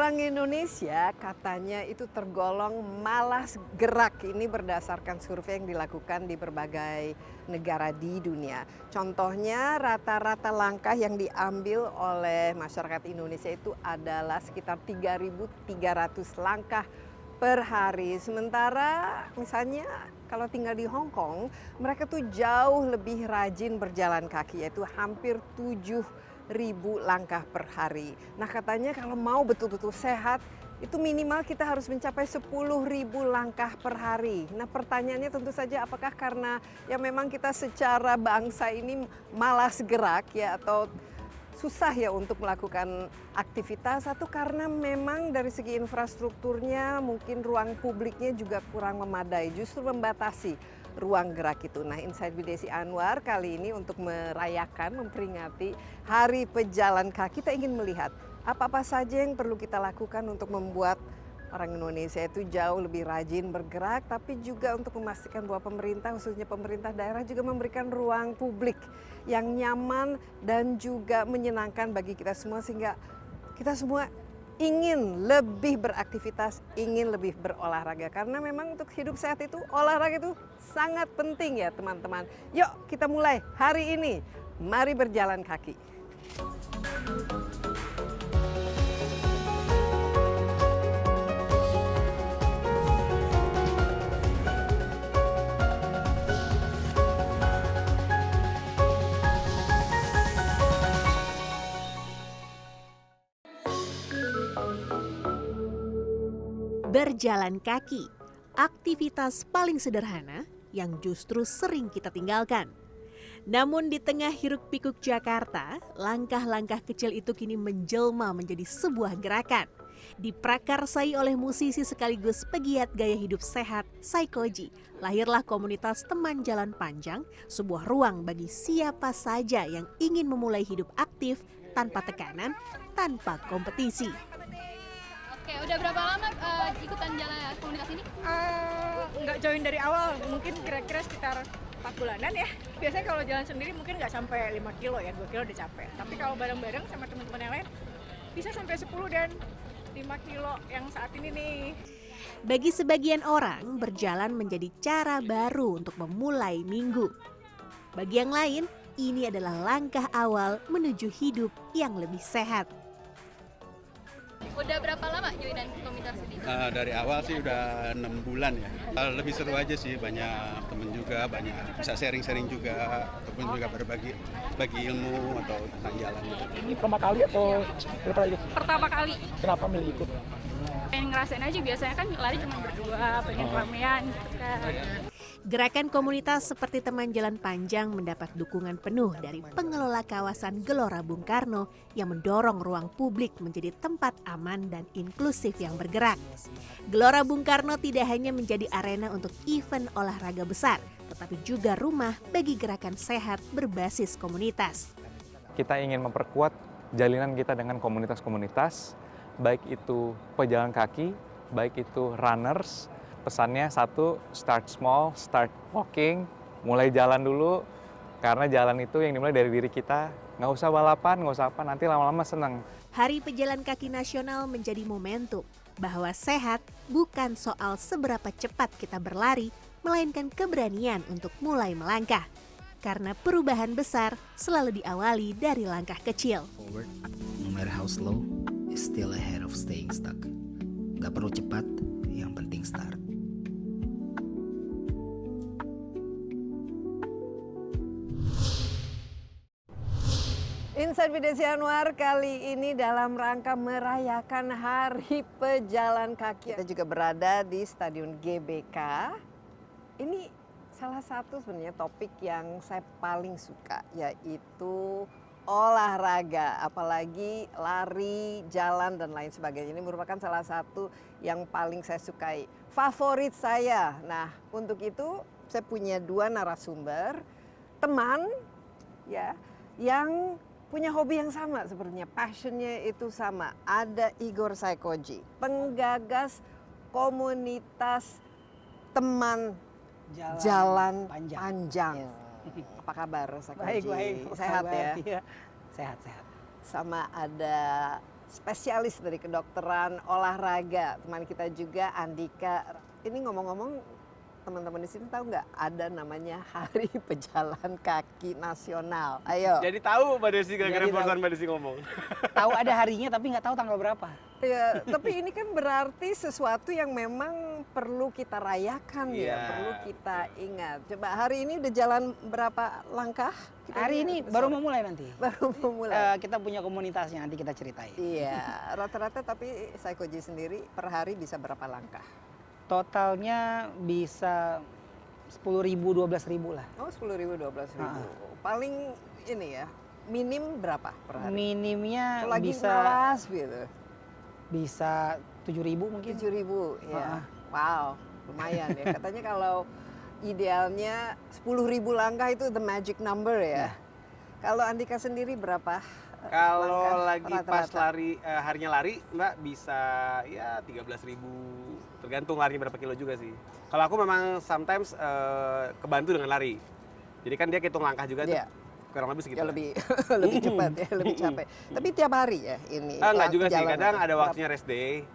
Orang Indonesia katanya itu tergolong malas gerak. Ini berdasarkan survei yang dilakukan di berbagai negara di dunia. Contohnya rata-rata langkah yang diambil oleh masyarakat Indonesia itu adalah sekitar 3.300 langkah per hari. Sementara misalnya kalau tinggal di Hong Kong, mereka tuh jauh lebih rajin berjalan kaki, yaitu hampir 7.000 langkah per hari. Nah katanya kalau mau betul-betul sehat, itu minimal kita harus mencapai 10.000 langkah per hari. Nah pertanyaannya tentu saja apakah karena ya memang kita secara bangsa ini malas gerak ya, atau susah ya untuk melakukan aktivitas, atau karena memang dari segi infrastrukturnya mungkin ruang publiknya juga kurang memadai, justru membatasi ruang gerak itu. Nah, Insight with Desi Anwar kali ini untuk merayakan, memperingati Hari Pejalan Kaki, kita ingin melihat apa-apa saja yang perlu kita lakukan untuk membuat orang Indonesia itu jauh lebih rajin bergerak, tapi juga untuk memastikan bahwa pemerintah, khususnya pemerintah daerah, juga memberikan ruang publik yang nyaman dan juga menyenangkan bagi kita semua, sehingga kita semua ingin lebih beraktivitas, ingin lebih berolahraga. Karena memang untuk hidup sehat itu, olahraga itu sangat penting ya teman-teman. Yuk kita mulai hari ini, mari berjalan kaki. Berjalan kaki, aktivitas paling sederhana yang justru sering kita tinggalkan. Namun di tengah hiruk-pikuk Jakarta, langkah-langkah kecil itu kini menjelma menjadi sebuah gerakan. Diprakarsai oleh musisi sekaligus pegiat gaya hidup sehat, Saikoji, lahirlah komunitas teman jalan panjang, sebuah ruang bagi siapa saja yang ingin memulai hidup aktif tanpa tekanan, tanpa kompetisi. Oke, udah berapa lama ikutan jalan komunitas ini? Nggak join dari awal, mungkin kira-kira sekitar 4 bulanan ya. Biasanya kalau jalan sendiri mungkin nggak sampai 5 kilo ya, 2 kilo udah capek. Tapi kalau bareng-bareng sama teman-teman yang lain, bisa sampai 10 dan 5 kilo yang saat ini nih. Bagi sebagian orang, berjalan menjadi cara baru untuk memulai minggu. Bagi yang lain, ini adalah langkah awal menuju hidup yang lebih sehat. Udah berapa lama joinan komunitas ini? Dari awal sih udah 6 bulan ya. Lebih seru aja sih, banyak temen juga, banyak bisa sharing-sharing juga, ataupun juga berbagi ilmu atau tentang jalan gitu. Ini pertama kali atau udah pernah ikut? Pertama kali. Kenapa milih ikut? Pengen ngerasain aja, biasanya kan lari cuma berdua, pengen ramean gitu kan. Gerakan komunitas seperti teman jalan panjang mendapat dukungan penuh dari pengelola kawasan Gelora Bung Karno yang mendorong ruang publik menjadi tempat aman dan inklusif yang bergerak. Gelora Bung Karno tidak hanya menjadi arena untuk event olahraga besar, tetapi juga rumah bagi gerakan sehat berbasis komunitas. Kita ingin memperkuat jalinan kita dengan komunitas-komunitas, baik itu pejalan kaki, baik itu runners. Pesannya satu, start small, start walking, mulai jalan dulu, karena jalan itu yang dimulai dari diri kita. Nggak usah balapan, nggak usah apa, nanti lama-lama senang. Hari Pejalan Kaki Nasional menjadi momentum bahwa sehat bukan soal seberapa cepat kita berlari, melainkan keberanian untuk mulai melangkah. Karena perubahan besar selalu diawali dari langkah kecil. Forward, no matter how slow, is still ahead of staying stuck. Gak perlu cepat, yang penting start. Insight with Desi Anwar kali ini dalam rangka merayakan Hari Pejalan Kaki. Kita juga berada di Stadion GBK. Ini salah satu sebenarnya topik yang saya paling suka, yaitu olahraga, apalagi lari, jalan, dan lain sebagainya. Ini merupakan salah satu yang paling saya sukai, favorit saya. Nah, untuk itu saya punya dua narasumber, teman ya, yang punya hobi yang sama sepertinya, passionnya itu sama. Ada Igor Saikoji, penggagas komunitas teman jalan panjang. Apa kabar Saikoji? Baik. Sehat ya? Iya. Sehat. Sama ada spesialis dari kedokteran olahraga. Teman kita juga Andika. Ini ngomong-ngomong, teman-teman di sini tahu nggak ada namanya Hari Pejalan Kaki Nasional? Ayo. Jadi tahu Mbak Desi gara-gara Jadi barusan Mbak Desi ngomong. Tahu ada harinya tapi nggak tahu tanggal berapa. Ya, tapi ini kan berarti sesuatu yang memang perlu kita rayakan ya, Iya. perlu kita ingat. Coba hari ini udah jalan berapa langkah? Kita Hari ini lihat. baru memulai nanti. Baru memulai. Kita punya komunitasnya, nanti kita ceritain. Iya, rata-rata tapi Saikoji sendiri per hari bisa berapa langkah? Totalnya bisa 10.000, 12.000 lah. Oh, 10.000, 12.000. Paling ini ya, minim berapa per hari? Minimnya Kalau lagi bisa malas gitu. bisa 7.000 mungkin. 7.000, ya. Wow, lumayan ya. Katanya kalau idealnya 10.000 langkah itu the magic number ya. Kalau Andika sendiri berapa? Kalau langkah lagi pas rata-rata? lari, harinya lari, Mbak bisa ya 13.000, tergantung larinya berapa kilo juga sih. Kalau aku memang sometimes kebantu dengan lari. Jadi kan dia hitung langkah juga Iya. tuh, kurang lebih segitu. Ya lebih lebih cepat ya, lebih capek. Tapi tiap hari ya ini. Enggak juga sih, jalan kadang itu? ada waktunya rest day.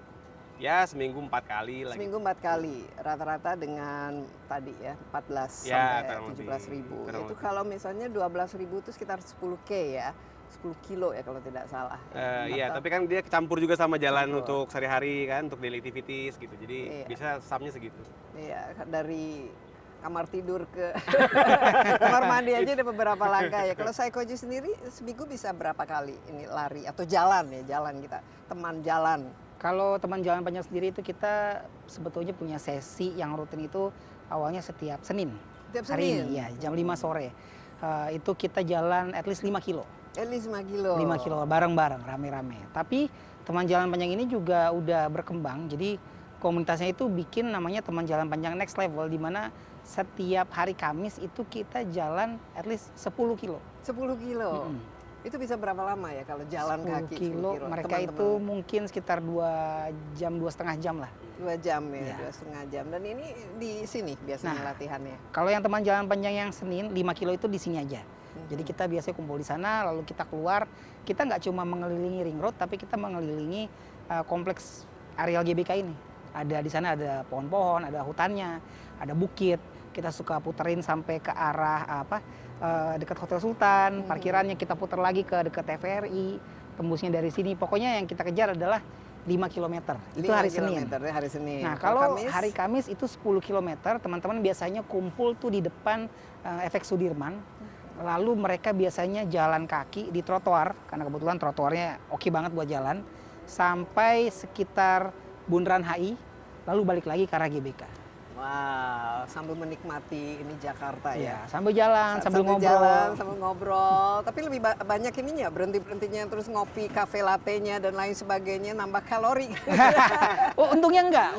Ya seminggu 4 kali lagi. Seminggu 4 kali, rata-rata dengan tadi ya 14 Ya, sampai kurang lebih. 17.000. Kurang Itu lebih. kalau misalnya 12.000 itu sekitar 10 ya, 10 kilo ya kalau tidak salah. Iya, tapi kan dia campur juga sama jalan Betul. untuk sehari-hari kan, untuk daily activities gitu. Jadi Iya. bisa sumnya segitu. Iya, dari kamar tidur ke kamar mandi aja ada beberapa langkah ya. Kalau Saikoji sendiri seminggu bisa berapa kali ini lari atau jalan ya, jalan kita, teman jalan. Kalau teman jalan panjang sendiri itu kita sebetulnya punya sesi yang rutin itu awalnya setiap Senin. Tiap Hari Senin? ini ya, jam 5 sore. Itu kita jalan at least 5 kilo. At least 5 kilo. 5 kilo bareng-bareng, rame-rame. Tapi teman jalan panjang ini juga udah berkembang. Jadi komunitasnya itu bikin namanya teman jalan panjang next level, di mana setiap hari Kamis itu kita jalan at least 10 kilo. 10 kilo. Itu bisa berapa lama ya kalau jalan 10 kaki? kilo, 10 mereka teman-teman? itu mungkin sekitar 2 jam, 2,5 jam lah. 2 jam ya, Iya. 2,5 jam. Dan ini di sini biasanya Nah, latihannya. Kalau yang teman jalan panjang yang Senin, 5 kilo itu di sini aja. Jadi kita biasanya kumpul di sana, lalu kita keluar. Kita nggak cuma mengelilingi ring road, tapi kita mengelilingi kompleks areal GBK ini. Ada di sana ada pohon-pohon, ada hutannya, ada bukit. Kita suka puterin sampai ke arah dekat Hotel Sultan, parkirannya kita putar lagi ke dekat TVRI, tembusnya dari sini. Pokoknya yang kita kejar adalah 5 km. Itu 5 hari Senin. kilometer ya, hari Senin. Nah, kalau Kamis? hari Kamis itu 10 km, teman-teman biasanya kumpul tuh di depan Efek Sudirman. Lalu mereka biasanya jalan kaki di trotoar, karena kebetulan trotoarnya oke banget buat jalan, sampai sekitar Bundaran HI, lalu balik lagi ke arah GBK. Wow, sambil menikmati ini Jakarta ya. Ya, sambil jalan, sambil ngobrol. jalan, sambil ngobrol. Tapi lebih banyak ininya, berhenti-berhentinya terus ngopi, kafe latte-nya dan lain sebagainya, nambah kalori. Oh, untungnya enggak.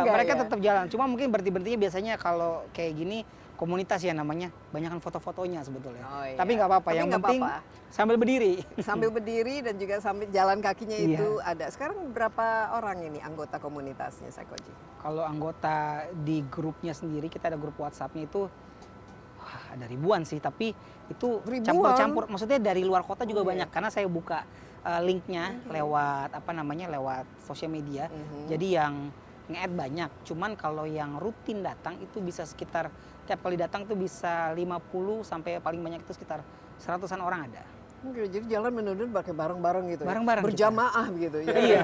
Mereka ya? tetap jalan. Cuma mungkin berhenti-berhentinya biasanya kalau kayak gini komunitas ya namanya, banyakan foto-fotonya sebetulnya. Oh, iya. Tapi nggak apa-apa, Tapi yang nggak penting apa-apa. sambil berdiri. Sambil berdiri dan juga sambil jalan kakinya Iya. itu ada. Sekarang berapa orang ini anggota komunitasnya Saikoji? Kalau anggota di grupnya sendiri, kita ada grup WhatsApp-nya itu ada ribuan sih, tapi itu Ribuan? campur-campur. Maksudnya dari luar kota juga Oh, iya. banyak, karena saya buka linknya lewat lewat sosial media. Jadi yang nge-add banyak. Cuman kalau yang rutin datang itu bisa sekitar tiap kali datang tuh bisa 50 sampai paling banyak itu sekitar 100-an orang ada. Oke, jadi jalan menurun pakai bareng-bareng gitu Bareng-bareng ya? kita. Berjamaah gitu ya? Iya.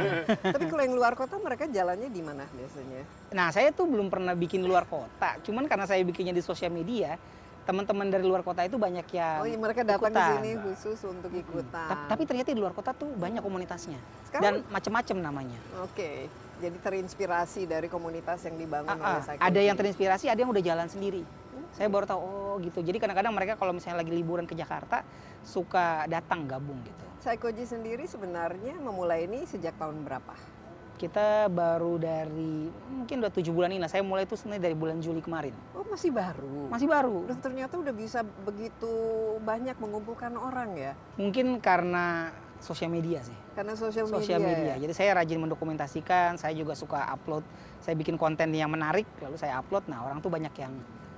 Tapi kalau yang luar kota mereka jalannya di mana biasanya? Nah, saya tuh belum pernah bikin luar kota. Cuman karena saya bikinnya di sosial media, teman-teman dari luar kota itu banyak yang Oh iya, mereka datang ke ikutan. sini khusus untuk ikutan. Tapi ternyata di luar kota tuh banyak komunitasnya. Sekarang- Dan macam-macam namanya. Oke, jadi terinspirasi dari komunitas yang dibangun oleh Saikoji. Ada yang terinspirasi, ada yang udah jalan sendiri. Saya baru tahu, oh gitu. Jadi kadang-kadang mereka kalau misalnya lagi liburan ke Jakarta, suka datang gabung gitu. Saikoji sendiri sebenarnya memulai ini sejak tahun berapa? Kita baru dari mungkin udah 7 bulan ini lah. Saya mulai itu sebenarnya dari bulan Juli kemarin. Oh, masih baru. Masih baru. Dan ternyata udah bisa begitu banyak mengumpulkan orang ya. Mungkin karena sosial media sih. Karena sosial media. Sosial media. Ya? Jadi saya rajin mendokumentasikan, saya juga suka upload. Saya bikin konten yang menarik, lalu saya upload. Nah, orang tuh banyak yang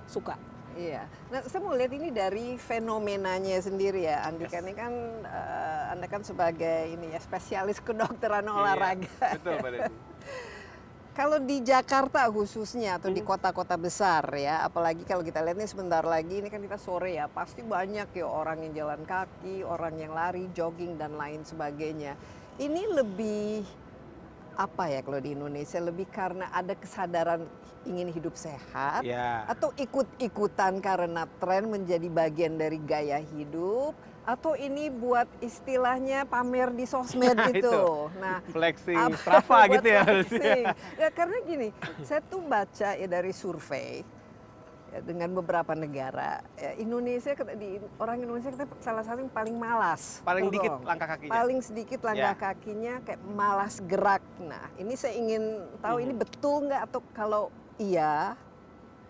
suka. Iya. Nah, saya mau lihat ini dari fenomenanya sendiri ya, Andika. Yes. Ini kan Anda kan sebagai ini ya spesialis kedokteran Iya, olahraga. betul Mbak Desi. Kalau di Jakarta khususnya atau di kota-kota besar ya, apalagi kalau kita lihat nih sebentar lagi ini kan kita sore ya, pasti banyak ya orang yang jalan kaki, orang yang lari, jogging dan lain sebagainya. Ini lebih apa ya kalau di Indonesia, lebih karena ada kesadaran ingin hidup sehat Ya. atau ikut-ikutan karena tren menjadi bagian dari gaya hidup, atau ini buat istilahnya pamer di sosmed Nah, gitu. itu. Nah, Flexing, apa Strava buat gitu ya. flexing? Ya karena gini, saya tuh baca ya dari survei ya, dengan beberapa negara, ya, Indonesia orang Indonesia kita salah satu yang paling malas, Paling betul dikit dong? langkah kakinya. Paling sedikit langkah Ya. kakinya, kayak malas gerak. Nah, ini saya ingin tahu ini betul nggak, atau kalau iya,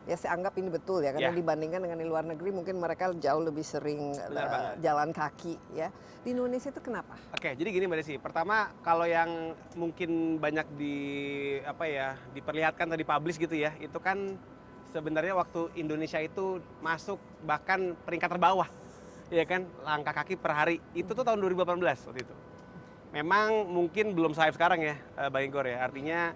ya saya anggap ini betul ya, karena Ya. dibandingkan dengan di luar negeri mungkin mereka jauh lebih sering Benar banget. jalan kaki ya. Di Indonesia itu kenapa? Oke, jadi gini Mbak Desi. Pertama, kalau yang mungkin banyak diperlihatkan atau dipublish gitu ya, itu kan sebenarnya waktu Indonesia itu masuk bahkan peringkat terbawah, ya kan, langkah kaki per hari. Itu tuh tahun 2018 waktu itu. Memang mungkin belum sehype sekarang ya, Bang Igor ya. Artinya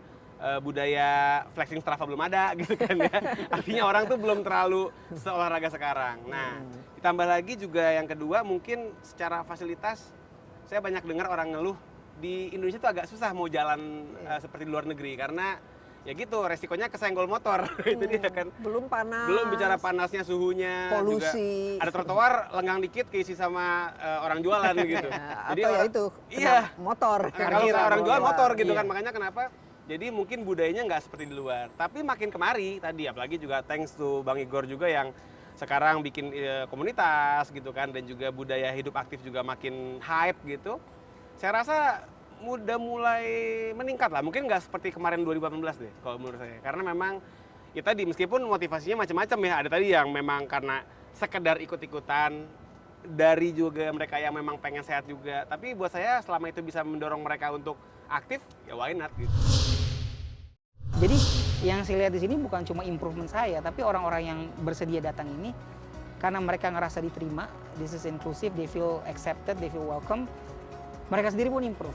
budaya flexing Strava belum ada gitu kan ya. Artinya orang tuh belum terlalu seolahraga sekarang. Nah, ditambah lagi juga yang kedua mungkin secara fasilitas, saya banyak dengar orang ngeluh di Indonesia tuh agak susah mau jalan seperti di luar negeri karena ya gitu resikonya kesenggol motor. Itu dia kan. Belum panas. Belum bicara panasnya, suhunya, Polusi. juga ada trotoar lengang dikit keisi sama orang jualan gitu. Ya, Jadi atau ya orang- itu Iya. motor. Kalau orang jualan motor gitu Iya. kan, makanya kenapa? Jadi mungkin budayanya nggak seperti di luar. Tapi makin kemari tadi, apalagi juga thanks to Bang Igor juga yang sekarang bikin komunitas gitu kan, dan juga budaya hidup aktif juga makin hype gitu. Saya rasa udah mulai meningkat lah. Mungkin nggak seperti kemarin 2018 deh kalau menurut saya. Karena memang ya tadi meskipun motivasinya macam-macam ya. Ada tadi yang memang karena sekedar ikut-ikutan, dari juga mereka yang memang pengen sehat juga. Tapi buat saya selama itu bisa mendorong mereka untuk aktif, ya why not gitu. Jadi yang saya lihat di sini bukan cuma improvement saya, tapi orang-orang yang bersedia datang ini karena mereka ngerasa diterima, this is inclusive, they feel accepted, they feel welcome, mereka sendiri pun improve.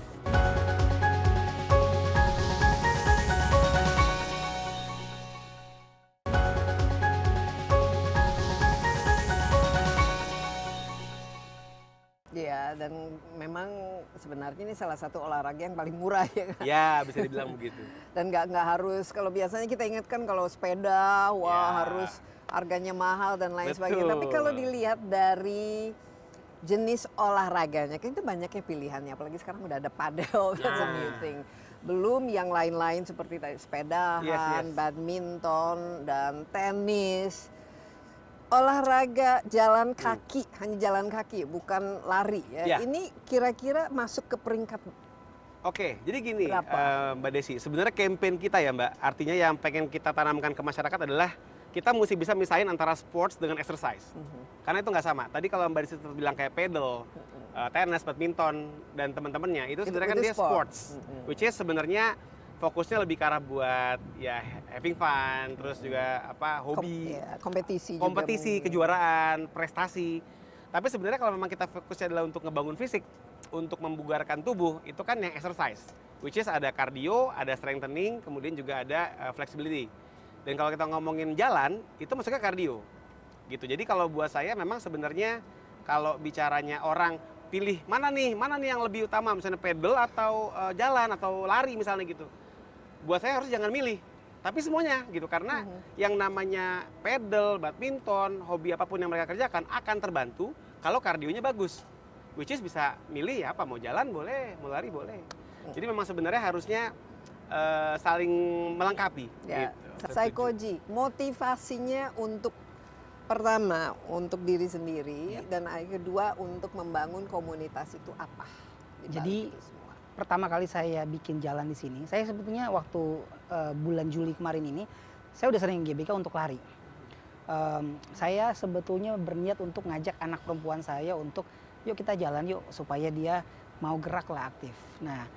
Ya, dan memang sebenarnya ini salah satu olahraga yang paling murah ya kan? Ya, bisa dibilang begitu. Dan nggak harus, kalau biasanya kita ingatkan kalau sepeda, wah Ya. harus harganya mahal dan lain Betul. sebagainya. Tapi kalau dilihat dari jenis olahraganya, kan itu banyaknya pilihannya. Apalagi sekarang udah ada padel, that's a new thing. Belum yang lain-lain seperti tadi sepedahan, Yes. badminton, dan tenis. Olahraga jalan kaki, hanya jalan kaki, bukan lari ya. Ya. Ini kira-kira masuk ke peringkat Oke, jadi gini Berapa? Mbak Desi, sebenarnya campaign kita ya Mbak, artinya yang pengen kita tanamkan ke masyarakat adalah kita mesti bisa misahin antara sports dengan exercise. Karena itu nggak sama. Tadi kalau Mbak Desi bilang kayak pedal, tenis, badminton, dan teman-temannya, itu sebenarnya kan itu dia sports. sports. Which is sebenarnya fokusnya lebih ke arah buat ya having fun, terus juga hobi, kompetisi juga kompetisi, mungkin. kejuaraan, prestasi. Tapi sebenarnya kalau memang kita fokusnya adalah untuk ngebangun fisik, untuk membugarkan tubuh, itu kan yang exercise. Which is ada cardio, ada strengthening, kemudian juga ada flexibility. Dan kalau kita ngomongin jalan, itu masuknya cardio. Gitu. Jadi kalau buat saya memang sebenarnya kalau bicaranya orang pilih mana nih yang lebih utama, misalnya pedal atau jalan atau lari misalnya gitu. Buat saya harus jangan milih, tapi semuanya gitu, karena yang namanya pedal, badminton, hobi apapun yang mereka kerjakan akan terbantu kalau kardionya bagus, which is bisa milih ya apa, mau jalan boleh, mau lari boleh. Jadi memang sebenarnya harusnya saling melengkapi. Ya, gitu. Saikoji, motivasinya untuk pertama untuk diri sendiri dan kedua untuk membangun komunitas itu apa? Di balik Jadi itu semua. pertama kali saya bikin jalan di sini, saya sebetulnya waktu bulan Juli kemarin ini, saya udah sering GBK untuk lari. Saya sebetulnya berniat untuk ngajak anak perempuan saya untuk, yuk kita jalan yuk, supaya dia mau gerak lah, aktif. Nah,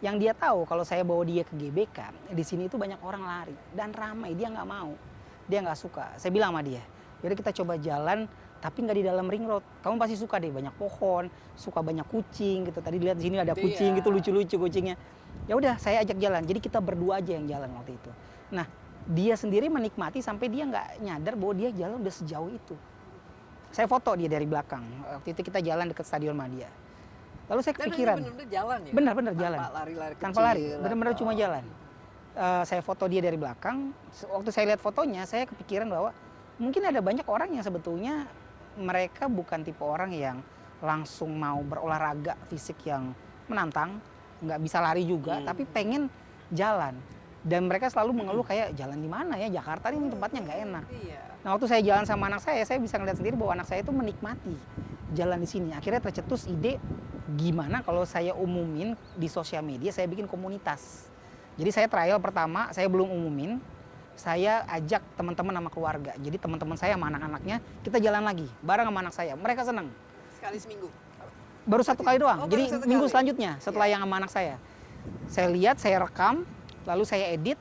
yang dia tahu kalau saya bawa dia ke GBK, di sini itu banyak orang lari dan ramai, dia nggak mau, dia nggak suka. Saya bilang sama dia, Jadi kita coba jalan tapi nggak di dalam ring road. Kamu pasti suka deh, banyak pohon, suka banyak kucing gitu. Tadi lihat di sini ada kucing gitu, lucu-lucu kucingnya. Ya udah, saya ajak jalan. Jadi kita berdua aja yang jalan waktu itu. Nah, dia sendiri menikmati sampai dia nggak nyadar bahwa dia jalan udah sejauh itu. Saya foto dia dari belakang. Waktu itu kita jalan dekat Stadion Madia. Lalu saya kepikiran. Benar-benar jalan ya? Benar-benar jalan. Tanpa lari-lari kecil. Tanpa lari, benar-benar cuma jalan. Saya foto dia dari belakang. Waktu saya lihat fotonya, saya kepikiran bahwa mungkin ada banyak orang yang sebetulnya mereka bukan tipe orang yang langsung mau berolahraga fisik yang menantang, nggak bisa lari juga, tapi pengen jalan. Dan mereka selalu mengeluh kayak jalan di mana ya, Jakarta ini tempatnya nggak enak. Nah waktu saya jalan sama anak saya bisa ngeliat sendiri bahwa anak saya itu menikmati jalan di sini. Akhirnya tercetus ide gimana kalau saya umumin di sosial media, saya bikin komunitas. Jadi saya trial pertama, saya belum umumin. Saya ajak teman-teman sama keluarga. Jadi teman-teman saya sama anak-anaknya kita jalan lagi bareng sama anak saya. Mereka senang. Sekali seminggu. Baru 1 kali doang. Oh, Jadi baru 1 minggu kali. selanjutnya setelah yang sama anak saya. Saya lihat, saya rekam, lalu saya edit,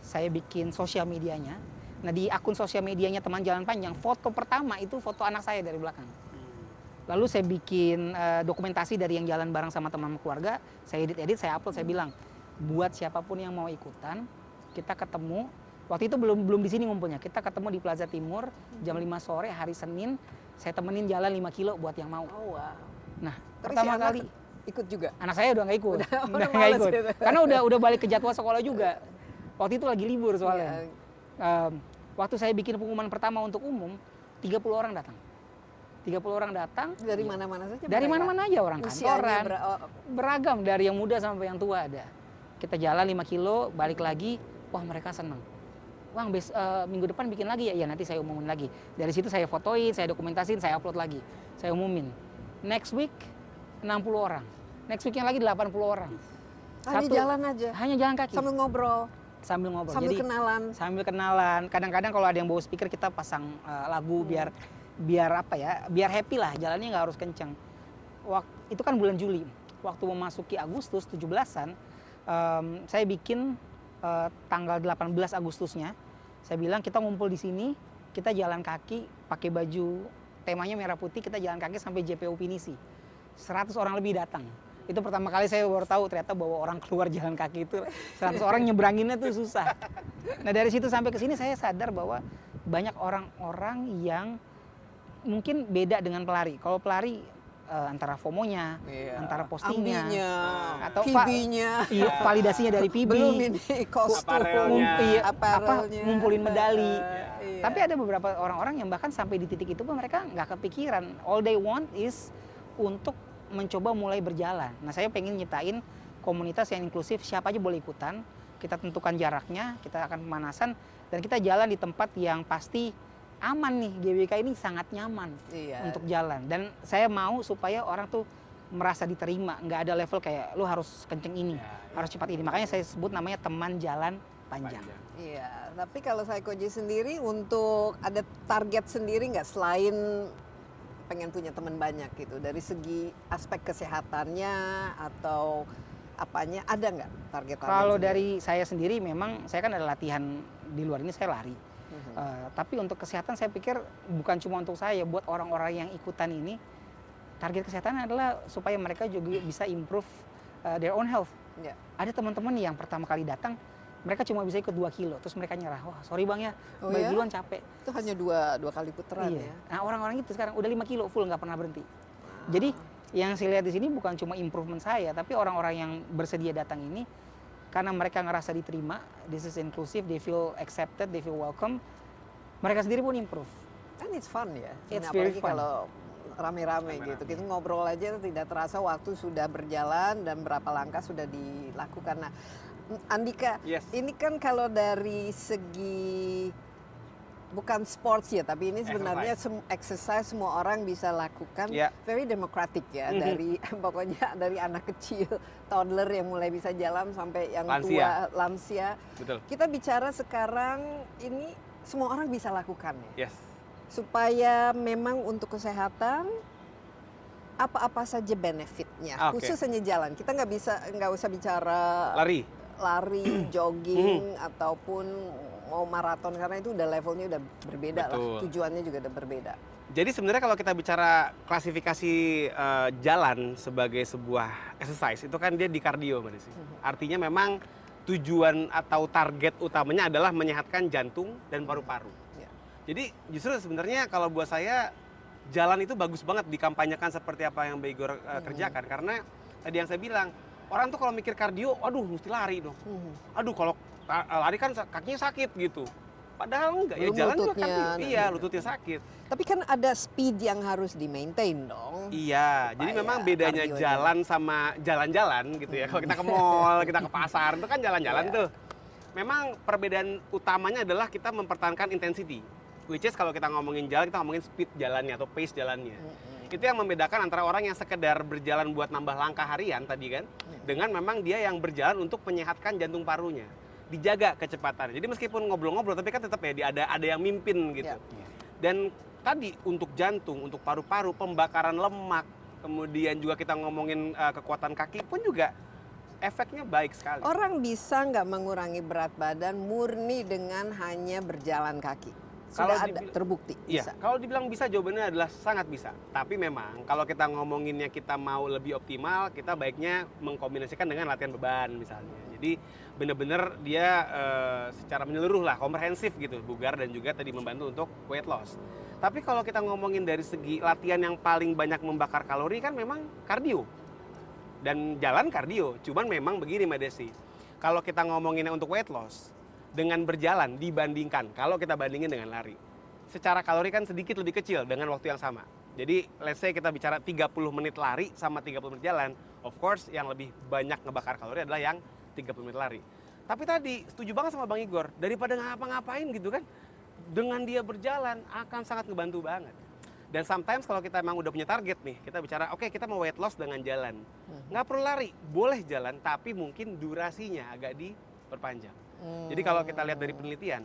saya bikin sosial medianya. Nah di akun sosial medianya Teman Jalan Panjang, foto pertama itu foto anak saya dari belakang. Lalu saya bikin dokumentasi dari yang jalan bareng sama teman keluarga. Saya edit, saya upload, saya bilang buat siapapun yang mau ikutan, kita ketemu. Waktu itu belum di sini ngumpulnya. Kita ketemu di Plaza Timur jam 5 sore hari Senin. Saya temenin jalan 5 kilo buat yang mau. Oh wow. Nah, Tapi pertama si anak kali ikut juga. anak saya udah nggak ikut. Udah nggak males ikut. gitu. Karena udah balik ke jadwal sekolah juga. Waktu itu lagi libur soalnya. Waktu saya bikin pengumuman pertama untuk umum, 30 orang datang. 30 orang datang. Dari mana-mana saja. Dari mereka? mana-mana aja, orang Usianya kantoran. beragam. Dari yang muda sampai yang tua ada. Kita jalan 5 kilo, balik lagi. Wah mereka senang. Bang, minggu depan bikin lagi ya? Ya nanti saya umumin lagi. Dari situ saya fotoin, saya dokumentasin, saya upload lagi. Saya umumin. Next week 60 orang. Next weeknya lagi 80 orang. Hanya jalan aja. Hanya jalan kaki. Sambil ngobrol. Sambil ngobrol. Sambil Jadi, kenalan. Sambil kenalan. Kadang-kadang kalau ada yang bawa speaker kita pasang lagu biar apa ya? Biar happy lah. Jalannya nggak harus kenceng. Itu kan bulan Juli. Waktu memasuki Agustus 17-an, saya bikin tanggal 18 Agustusnya, saya bilang kita ngumpul di sini, kita jalan kaki, pakai baju temanya merah putih, kita jalan kaki sampai JPO Pinisi. 100 orang lebih datang. Itu pertama kali saya baru tahu ternyata bahwa orang keluar jalan kaki itu 100 orang nyebranginnya tuh susah. Nah dari situ sampai ke sini saya sadar bahwa banyak orang-orang yang mungkin beda dengan pelari. Kalau pelari antara FOMO-nya, antara postingnya, Ambinya, atau PB-nya, validasinya dari PB, belum ini kostum, apparelnya, ngumpulin medali. Iya. Tapi ada beberapa orang-orang yang bahkan sampai di titik itu pun mereka nggak kepikiran. All they want is untuk mencoba mulai berjalan. Nah saya pengen nyiptain komunitas yang inklusif, siapa aja boleh ikutan. Kita tentukan jaraknya, kita akan pemanasan, dan kita jalan di tempat yang pasti aman nih. GBK ini sangat nyaman untuk jalan. Dan saya mau supaya orang tuh merasa diterima, nggak ada level kayak lu harus kenceng ini, harus cepat ini. Makanya saya sebut namanya Teman Jalan Panjang. Iya, tapi kalau saya Koji sendiri untuk ada target sendiri nggak selain pengen punya teman banyak gitu, dari segi aspek kesehatannya atau apanya, ada nggak target? Kalau dari saya sendiri memang saya kan ada latihan di luar ini, saya lari. Tapi untuk kesehatan saya pikir bukan cuma untuk saya, buat orang-orang yang ikutan ini target kesehatan adalah supaya mereka juga bisa improve their own health. Ada teman-teman yang pertama kali datang mereka cuma bisa ikut 2 kilo, terus mereka nyerah. Wah sorry bang ya, balik duluan capek. Itu hanya dua kali putaran ya? Nah orang-orang itu sekarang udah 5 kilo full, nggak pernah berhenti. Jadi yang saya lihat di sini bukan cuma improvement saya, tapi orang-orang yang bersedia datang ini karena mereka ngerasa diterima, this is inclusive, they feel accepted, they feel welcome, mereka sendiri pun improve. Kan it's fun ya, It's apalagi very fun. kalau rame-rame gitu. Kita ngobrol aja tidak terasa waktu sudah berjalan dan berapa langkah sudah dilakukan. Nah, Andika, ini kan kalau dari segi bukan sports ya, tapi ini sebenarnya exercise semua orang bisa lakukan, very democratic ya, dari pokoknya dari anak kecil, toddler yang mulai bisa jalan sampai yang tua, lansia. Betul. Kita bicara sekarang ini semua orang bisa lakukan ya. Yes. Supaya memang untuk kesehatan apa-apa saja benefitnya, khusus hanya jalan. Kita nggak usah bicara lari, jogging ataupun mau maraton karena itu udah levelnya udah berbeda lah, Betul. tujuannya juga udah berbeda. Jadi sebenarnya kalau kita bicara klasifikasi jalan sebagai sebuah exercise itu kan dia di kardio, Mbak Desi. Artinya memang tujuan atau target utamanya adalah menyehatkan jantung dan paru-paru. Ya. Jadi justru sebenarnya kalau buat saya jalan itu bagus banget dikampanyekan seperti apa yang Mbak Igor kerjakan, karena tadi yang saya bilang orang tuh kalau mikir kardio, aduh mesti lari dong. Aduh kalau lari kan kakinya sakit gitu. Padahal enggak, ya Belum jalan juga lututnya, kardio. dan Iya, juga. lututnya sakit. Tapi kan ada speed yang harus di-maintain dong. Iya, jadi Supaya memang bedanya kardionya. jalan sama jalan-jalan gitu ya. Kalau kita ke mall, kita ke pasar, itu kan jalan-jalan Iya. tuh. Memang perbedaan utamanya adalah kita mempertahankan intensity. Which is kalau kita ngomongin jalan, kita ngomongin speed jalannya atau pace jalannya. Itu yang membedakan antara orang yang sekedar berjalan buat nambah langkah harian tadi kan, dengan memang dia yang berjalan untuk menyehatkan jantung parunya. Dijaga kecepatannya. Jadi meskipun ngobrol-ngobrol, tapi kan tetap ya ada yang mimpin gitu. Ya. Dan tadi untuk jantung, untuk paru-paru, pembakaran lemak, kemudian juga kita ngomongin kekuatan kaki pun juga efeknya baik sekali. Orang bisa nggak mengurangi berat badan murni dengan hanya berjalan kaki? Kalau Sudah ada terbukti Iya, bisa. kalau dibilang bisa jawabannya adalah sangat bisa. Tapi memang kalau kita ngomonginnya kita mau lebih optimal, kita baiknya mengkombinasikan dengan latihan beban misalnya. Jadi benar-benar dia secara menyeluruh lah, komprehensif gitu, bugar dan juga tadi membantu untuk weight loss. Tapi kalau kita ngomongin dari segi latihan yang paling banyak membakar kalori kan memang kardio. Dan jalan kardio, cuman memang begini Mbak Desi. Kalau kita ngomonginnya untuk weight loss, dengan berjalan dibandingkan kalau kita bandingin dengan lari, secara kalori kan sedikit lebih kecil dengan waktu yang sama. Jadi let's say kita bicara 30 menit lari sama 30 menit jalan, of course yang lebih banyak ngebakar kalori adalah yang 30 menit lari. Tapi tadi setuju banget sama Bang Igor, daripada ngapa-ngapain gitu kan, dengan dia berjalan akan sangat ngebantu banget. Dan sometimes kalau kita emang udah punya target nih, kita bicara oke, kita mau weight loss dengan jalan. Nggak perlu lari, boleh jalan tapi mungkin durasinya agak diperpanjang. Jadi kalau kita lihat dari penelitian,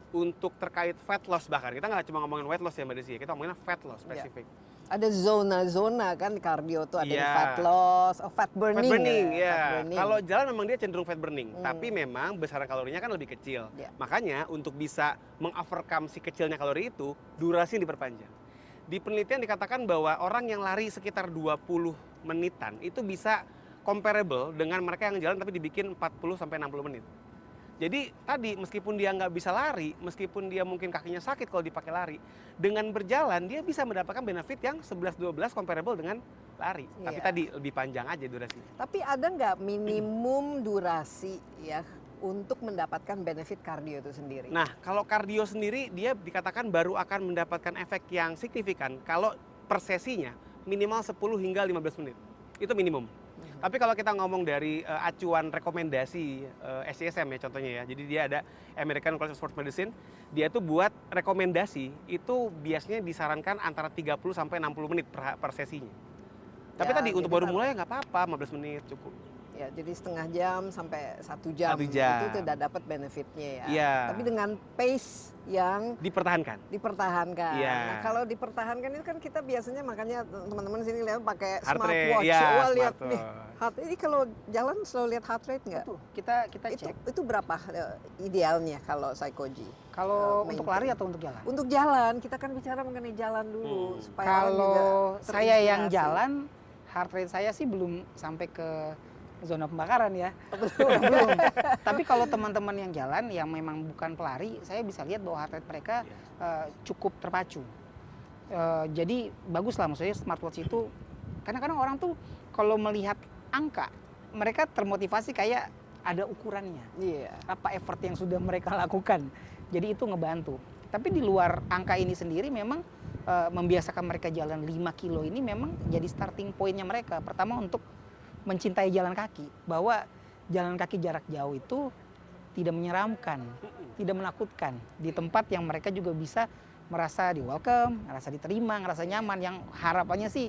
untuk terkait fat loss bahkan, kita nggak cuma ngomongin weight loss ya Mbak Desi, kita ngomongin fat loss spesifik. Ada zona-zona kan kardio tuh, ada yang Iya. fat loss, fat Fat burning. burning, Fat ya. burning. Kalau jalan memang dia cenderung fat burning, tapi memang besaran kalorinya kan lebih kecil. Ya. Makanya untuk bisa mengovercome si kecilnya kalori itu, durasi diperpanjang. Di penelitian dikatakan bahwa orang yang lari sekitar 20 menitan itu bisa comparable dengan mereka yang jalan tapi dibikin 40 sampai 60 menit. Jadi tadi meskipun dia nggak bisa lari, meskipun dia mungkin kakinya sakit kalau dipakai lari, dengan berjalan dia bisa mendapatkan benefit yang 11-12 comparable dengan lari. Tapi Iya. tadi lebih panjang aja durasinya. Tapi ada nggak minimum durasi ya untuk mendapatkan benefit kardio itu sendiri? Nah, kalau kardio sendiri dia dikatakan baru akan mendapatkan efek yang signifikan kalau per sesinya minimal 10 hingga 15 menit. Itu minimum. Tapi kalau kita ngomong dari acuan rekomendasi SCSM ya contohnya ya. Jadi dia ada American College of Sports Medicine, dia tuh buat rekomendasi itu biasanya disarankan antara 30 sampai 60 menit per sesinya. Tapi Ya, tadi untuk jadi baru mulai nggak apa-apa, 15 menit cukup. Ya, jadi setengah jam sampai 1 jam, 1 jam. itu tidak dapat benefitnya ya. Iya. Tapi dengan pace yang Dipertahankan. dipertahankan. Iya. Nah, kalau dipertahankan itu kan kita biasanya makanya teman-teman sini lihat pakai Heart rate, smartwatch. ya, Wah, lihat nih. smartwatch. Ini kalau jalan selalu lihat heart rate nggak? Tuh, kita cek. Itu berapa idealnya kalau Psychoji? Kalau maintain. untuk lari atau untuk jalan? Untuk jalan, kita kan bicara mengenai jalan dulu supaya orang juga Kalau saya yang terinspirasi. jalan, heart rate saya sih belum sampai ke zona pembakaran ya. Belum. Tapi kalau teman-teman yang jalan yang memang bukan pelari, saya bisa lihat bahwa heart rate mereka cukup terpacu. Jadi bagus lah, maksudnya smartwatch itu. Kadang-kadang orang tuh kalau melihat angka, mereka termotivasi kayak ada ukurannya. Iya. Apa effort yang sudah mereka lakukan. Jadi itu ngebantu. Tapi di luar angka ini sendiri memang membiasakan mereka jalan 5 kilo ini memang jadi starting pointnya mereka. Pertama untuk mencintai jalan kaki, bahwa jalan kaki jarak jauh itu tidak menyeramkan, tidak menakutkan, di tempat yang mereka juga bisa merasa di welcome, merasa diterima, merasa nyaman. Yang harapannya sih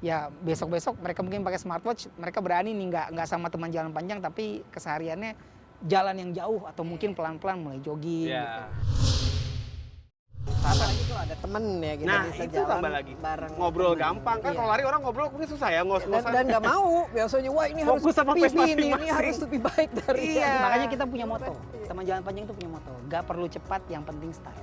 ya besok-besok mereka mungkin pakai smartwatch, mereka berani nih nggak sama teman jalan panjang, tapi kesehariannya jalan yang jauh atau mungkin pelan-pelan mulai jogging. Ya. Gitu. Apalagi kalau ada temen ya kita Nah, bisa itu jalan tambah lagi. bareng. Ngobrol temen. gampang kan, Iya. kalau lari orang ngobrol mungkin susah ya, ngos-ngosan. Dan nggak mau biasanya wah ini Fokus harus sama PB pace ini masing-masing. harus lebih baik dari Iya. yang- Makanya kita punya moto. Teman jalan panjang itu punya moto. Gak perlu cepat, yang penting start.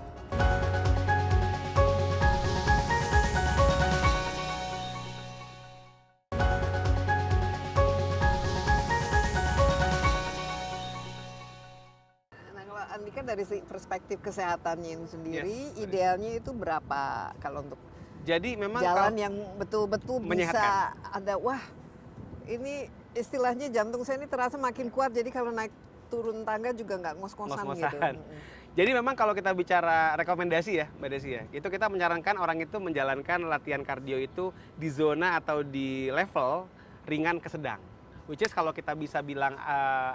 Nah, kalau Andika dari perspektif kesehatannya itu sendiri, Yes. idealnya itu berapa kalau untuk Jadi memang jalan kalau- yang betul-betul bisa Menyehatkan. ada, wah ini istilahnya jantung saya ini terasa makin kuat, jadi kalau naik turun tangga juga nggak ngos-ngosan gitu. Ngos-ngosan. Jadi memang kalau kita bicara rekomendasi ya Mbak Desi ya, itu kita menyarankan orang itu menjalankan latihan kardio itu di zona atau di level ringan ke sedang. Which is kalau kita bisa bilang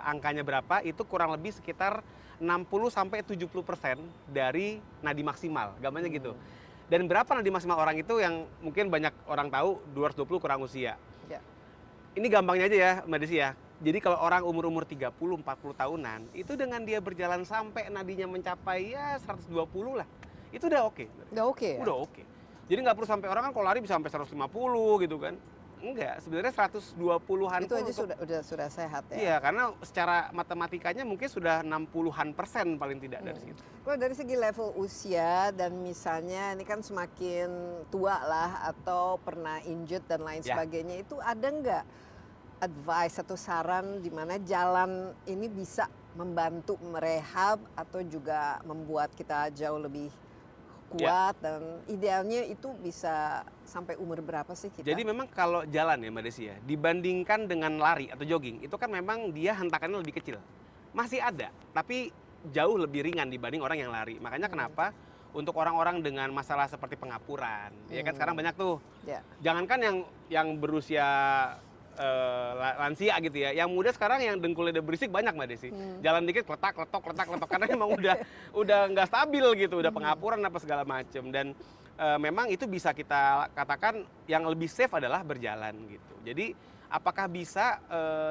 angkanya berapa, itu kurang lebih sekitar 60-70% dari nadi maksimal, gambarnya gitu. Dan berapa nadi maksimal orang itu yang mungkin banyak orang tahu 220 kurang usia. Ya. Ini gampangnya aja ya Mbak Desi ya. Jadi kalau orang umur-umur 30-40 tahunan, itu dengan dia berjalan sampai nadinya mencapai ya 120 lah. Itu udah oke. Udah oke ya? Udah oke. Jadi nggak perlu sampai orang kan kalau lari bisa sampai 150 gitu kan. Enggak, sebenarnya 120-an Itu pun aja untuk- sudah sehat ya. Iya, karena secara matematikanya mungkin sudah 60-an% paling tidak dari situ. Kalau dari segi level usia dan misalnya ini kan semakin tua lah atau pernah injured dan lain Ya. sebagainya, itu ada nggak advice atau saran di mana jalan ini bisa membantu merehab atau juga membuat kita jauh lebih kuat dan idealnya itu bisa sampai umur berapa sih kita? Jadi memang kalau jalan ya Mbak Desi ya, dibandingkan dengan lari atau jogging, itu kan memang dia hentakannya lebih kecil. Masih ada, tapi jauh lebih ringan dibanding orang yang lari. Makanya kenapa untuk orang-orang dengan masalah seperti pengapuran, ya kan sekarang banyak tuh. Ya. Jangankan yang berusia lansia gitu ya, yang muda sekarang yang dengkulnya udah berisik banyak Mbak Desi. Jalan dikit kletak, kletok, karena memang udah nggak stabil gitu, udah pengapuran apa segala macem. Dan memang itu bisa kita katakan yang lebih safe adalah berjalan gitu. Jadi apakah bisa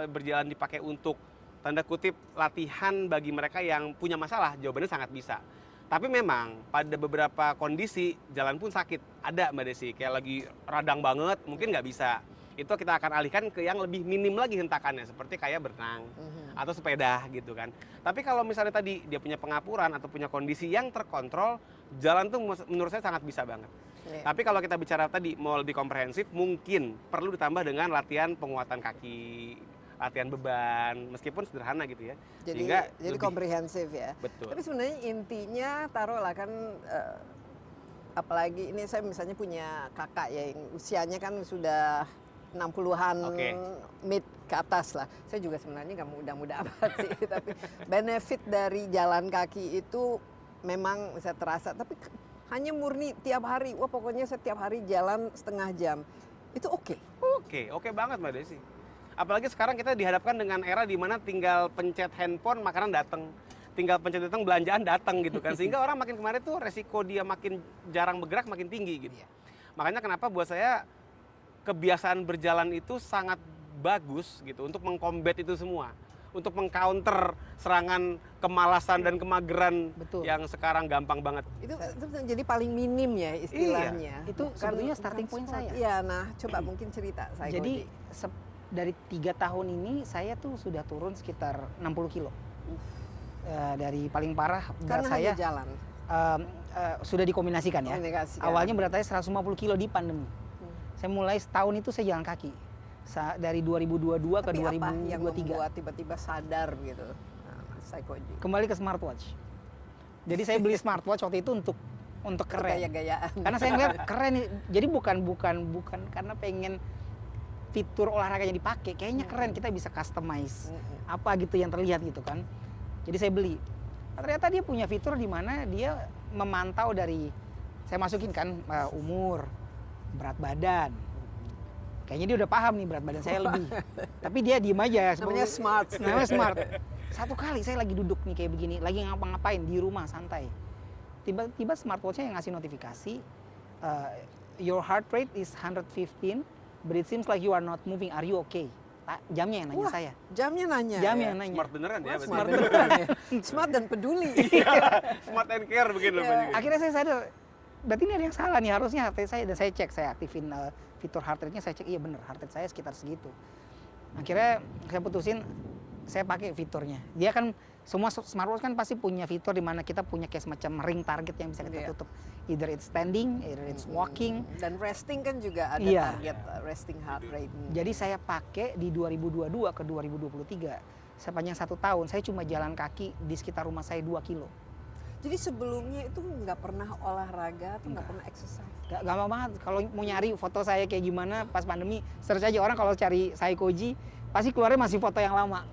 berjalan dipakai untuk tanda kutip latihan bagi mereka yang punya masalah? Jawabannya sangat bisa. Tapi memang pada beberapa kondisi jalan pun sakit. Ada Mbak Desi, kayak lagi radang banget mungkin nggak bisa. Itu kita akan alihkan ke yang lebih minim lagi hentakannya, seperti kayak berenang atau sepeda gitu kan. Tapi kalau misalnya tadi dia punya pengapuran atau punya kondisi yang terkontrol, jalan tuh menurut saya sangat bisa banget. Iya. Tapi kalau kita bicara tadi mau lebih komprehensif, mungkin perlu ditambah dengan latihan penguatan kaki, latihan beban, meskipun sederhana gitu ya. Jadi Sehingga jadi lebih- komprehensif ya. Betul. Tapi sebenarnya intinya taruhlah kan apalagi ini saya misalnya punya kakak ya yang usianya kan sudah 60-an Oke. mid ke atas lah. Saya juga sebenarnya nggak muda-muda amat sih, tapi benefit dari jalan kaki itu memang bisa terasa. Tapi hanya murni tiap hari, wah pokoknya setiap hari jalan setengah jam, itu oke. Oke banget Mbak Desi. Apalagi sekarang kita dihadapkan dengan era di mana tinggal pencet handphone makanan datang, tinggal pencet datang belanjaan datang gitu kan. Sehingga orang makin kemarin tuh resiko dia makin jarang bergerak makin tinggi gitu. Makanya kenapa buat saya kebiasaan berjalan itu sangat bagus gitu untuk mengkombat itu semua. Untuk mengcounter serangan kemalasan dan kemageran Betul. yang sekarang gampang banget. Itu jadi paling minim ya istilahnya. Itu sebetulnya starting point sport. saya. Iya, nah coba mungkin cerita saya. Jadi dari 3 tahun ini saya tuh sudah turun sekitar 60 kilo. Dari paling parah berat karena saya hanya jalan. sudah dikombinasikan ya. Komunikasikan. Awalnya berat saya 150 kilo di pandemi. Saya mulai setahun itu saya jalan kaki. Dari 2022 ke Tapi apa yang 2023. membuat tiba-tiba sadar gitu, Psychoji? Kembali ke smartwatch. Jadi saya beli smartwatch waktu itu untuk keren. Gaya-gayaan. Karena saya ngeliat keren nih. Jadi bukan karena pengen fitur olahraganya dipakai. Kayaknya keren, kita bisa customize apa gitu yang terlihat gitu kan. Jadi saya beli. Nah, ternyata dia punya fitur di mana dia memantau dari saya masukin kan umur, berat badan. Kayaknya dia udah paham nih berat badan saya lebih. Tapi dia diem aja. Namanya smart. Namanya smart. Satu kali saya lagi duduk nih kayak begini, lagi ngapa-ngapain di rumah santai. Tiba-tiba smartwatch-nya yang ngasih notifikasi, your heart rate is 115, but it seems like you are not moving. Are you okay? Jamnya yang nanya Wah, saya. Jamnya nanya. Jamnya ya? yang nanya. Smart beneran ya. Smart berarti. beneran ya. Smart dan peduli. Smart and care begini loh. Pak. Akhirnya saya sadar, berarti ini ada yang salah nih, harusnya heart rate saya, dan saya cek, saya aktifin fitur heart rate-nya, saya cek, iya bener heart rate saya sekitar segitu. Akhirnya saya putusin, saya pakai fiturnya. Dia kan semua smartwatch kan pasti punya fitur di mana kita punya kayak semacam ring target yang bisa kita tutup. Either it's standing, either it's walking. Dan resting kan juga ada Iya. target resting heart rate. Jadi saya pakai di 2022 ke 2023, sepanjang 1 tahun saya cuma jalan kaki di sekitar rumah saya 2 kilo. Jadi sebelumnya itu nggak pernah olahraga atau nggak pernah exercise? Gampang banget, kalau mau nyari foto saya kayak gimana pas pandemi, search aja, orang kalau cari Saikoji pasti keluarnya masih foto yang lama.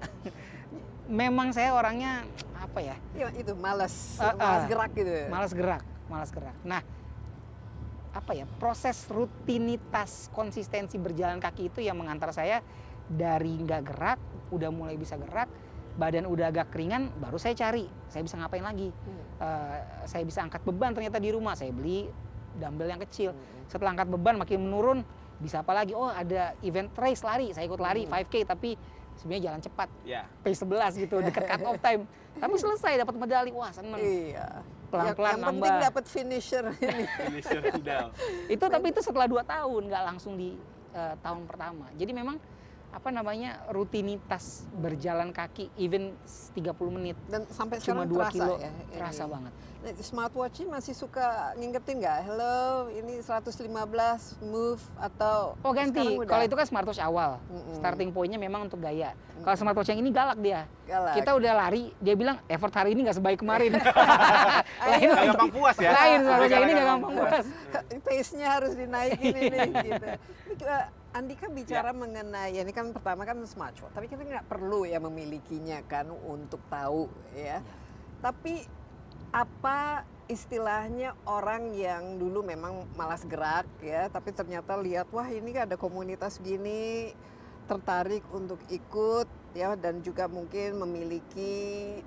Memang saya orangnya apa ya? Ya itu malas gerak gitu. Malas gerak. Nah, apa ya? Proses rutinitas konsistensi berjalan kaki itu yang mengantar saya dari nggak gerak, udah mulai bisa gerak, badan udah agak keringan, baru saya cari, saya bisa ngapain lagi? Saya bisa angkat beban ternyata di rumah, saya beli dumbbell yang kecil. Setelah angkat beban makin menurun, bisa apa lagi? Oh ada event race lari, saya ikut lari 5K tapi sebenarnya jalan cepat, pace 11 gitu, dekat cut off time. Tapi selesai dapat medali, wah seneng. Iya. Pelan-pelan yang nambah. penting dapat finisher ini. Finisher down. Tapi itu setelah 2 tahun, nggak langsung di tahun pertama. Jadi memang apa namanya rutinitas berjalan kaki even 30 menit Dan sampai cuma sekarang 2 terasa kilo ya. terasa banget. Nah, smartwatch ini masih suka ngingetin nggak? Hello, ini 115 move atau Oh ganti, sekarang udah? kalau itu kan smartwatch awal, starting point-nya memang untuk gaya. Kalau smartwatch yang ini galak dia. Galak. Kita udah lari, dia bilang effort hari ini nggak sebaik kemarin. Ayo, Nggak gampang puas ya. Lain smartwatch yang ini nggak gampang puas. pace-nya harus dinaikin ini gitu. Ini, Andika bicara mengenai, ini kan pertama kan smartwatch, tapi kita nggak perlu ya memilikinya kan untuk tahu ya. Tapi apa istilahnya orang yang dulu memang malas gerak ya, tapi ternyata lihat wah ini ada komunitas gini, tertarik untuk ikut ya, dan juga mungkin memiliki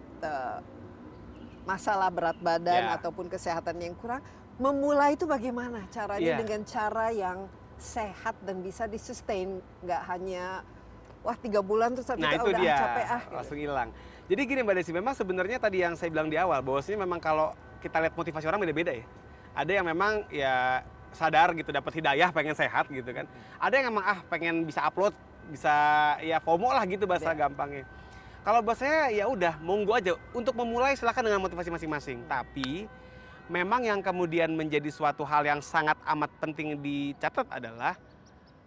masalah berat badan ataupun kesehatan yang kurang, memulai itu bagaimana caranya dengan cara yang sehat dan bisa disustain, nggak hanya wah 3 bulan terus kita itu udah dia, capek langsung hilang. Jadi gini Mbak Desi, memang sebenarnya tadi yang saya bilang di awal, bahwasanya memang kalau kita lihat motivasi orang beda-beda ya. Ada yang memang ya sadar gitu, dapat hidayah pengen sehat gitu kan. Ada yang memang pengen bisa upload, bisa ya FOMO lah gitu bahasa gampangnya. Kalau buat saya ya udah monggo aja, untuk memulai silakan dengan motivasi masing-masing. Tapi memang yang kemudian menjadi suatu hal yang sangat amat penting dicatat adalah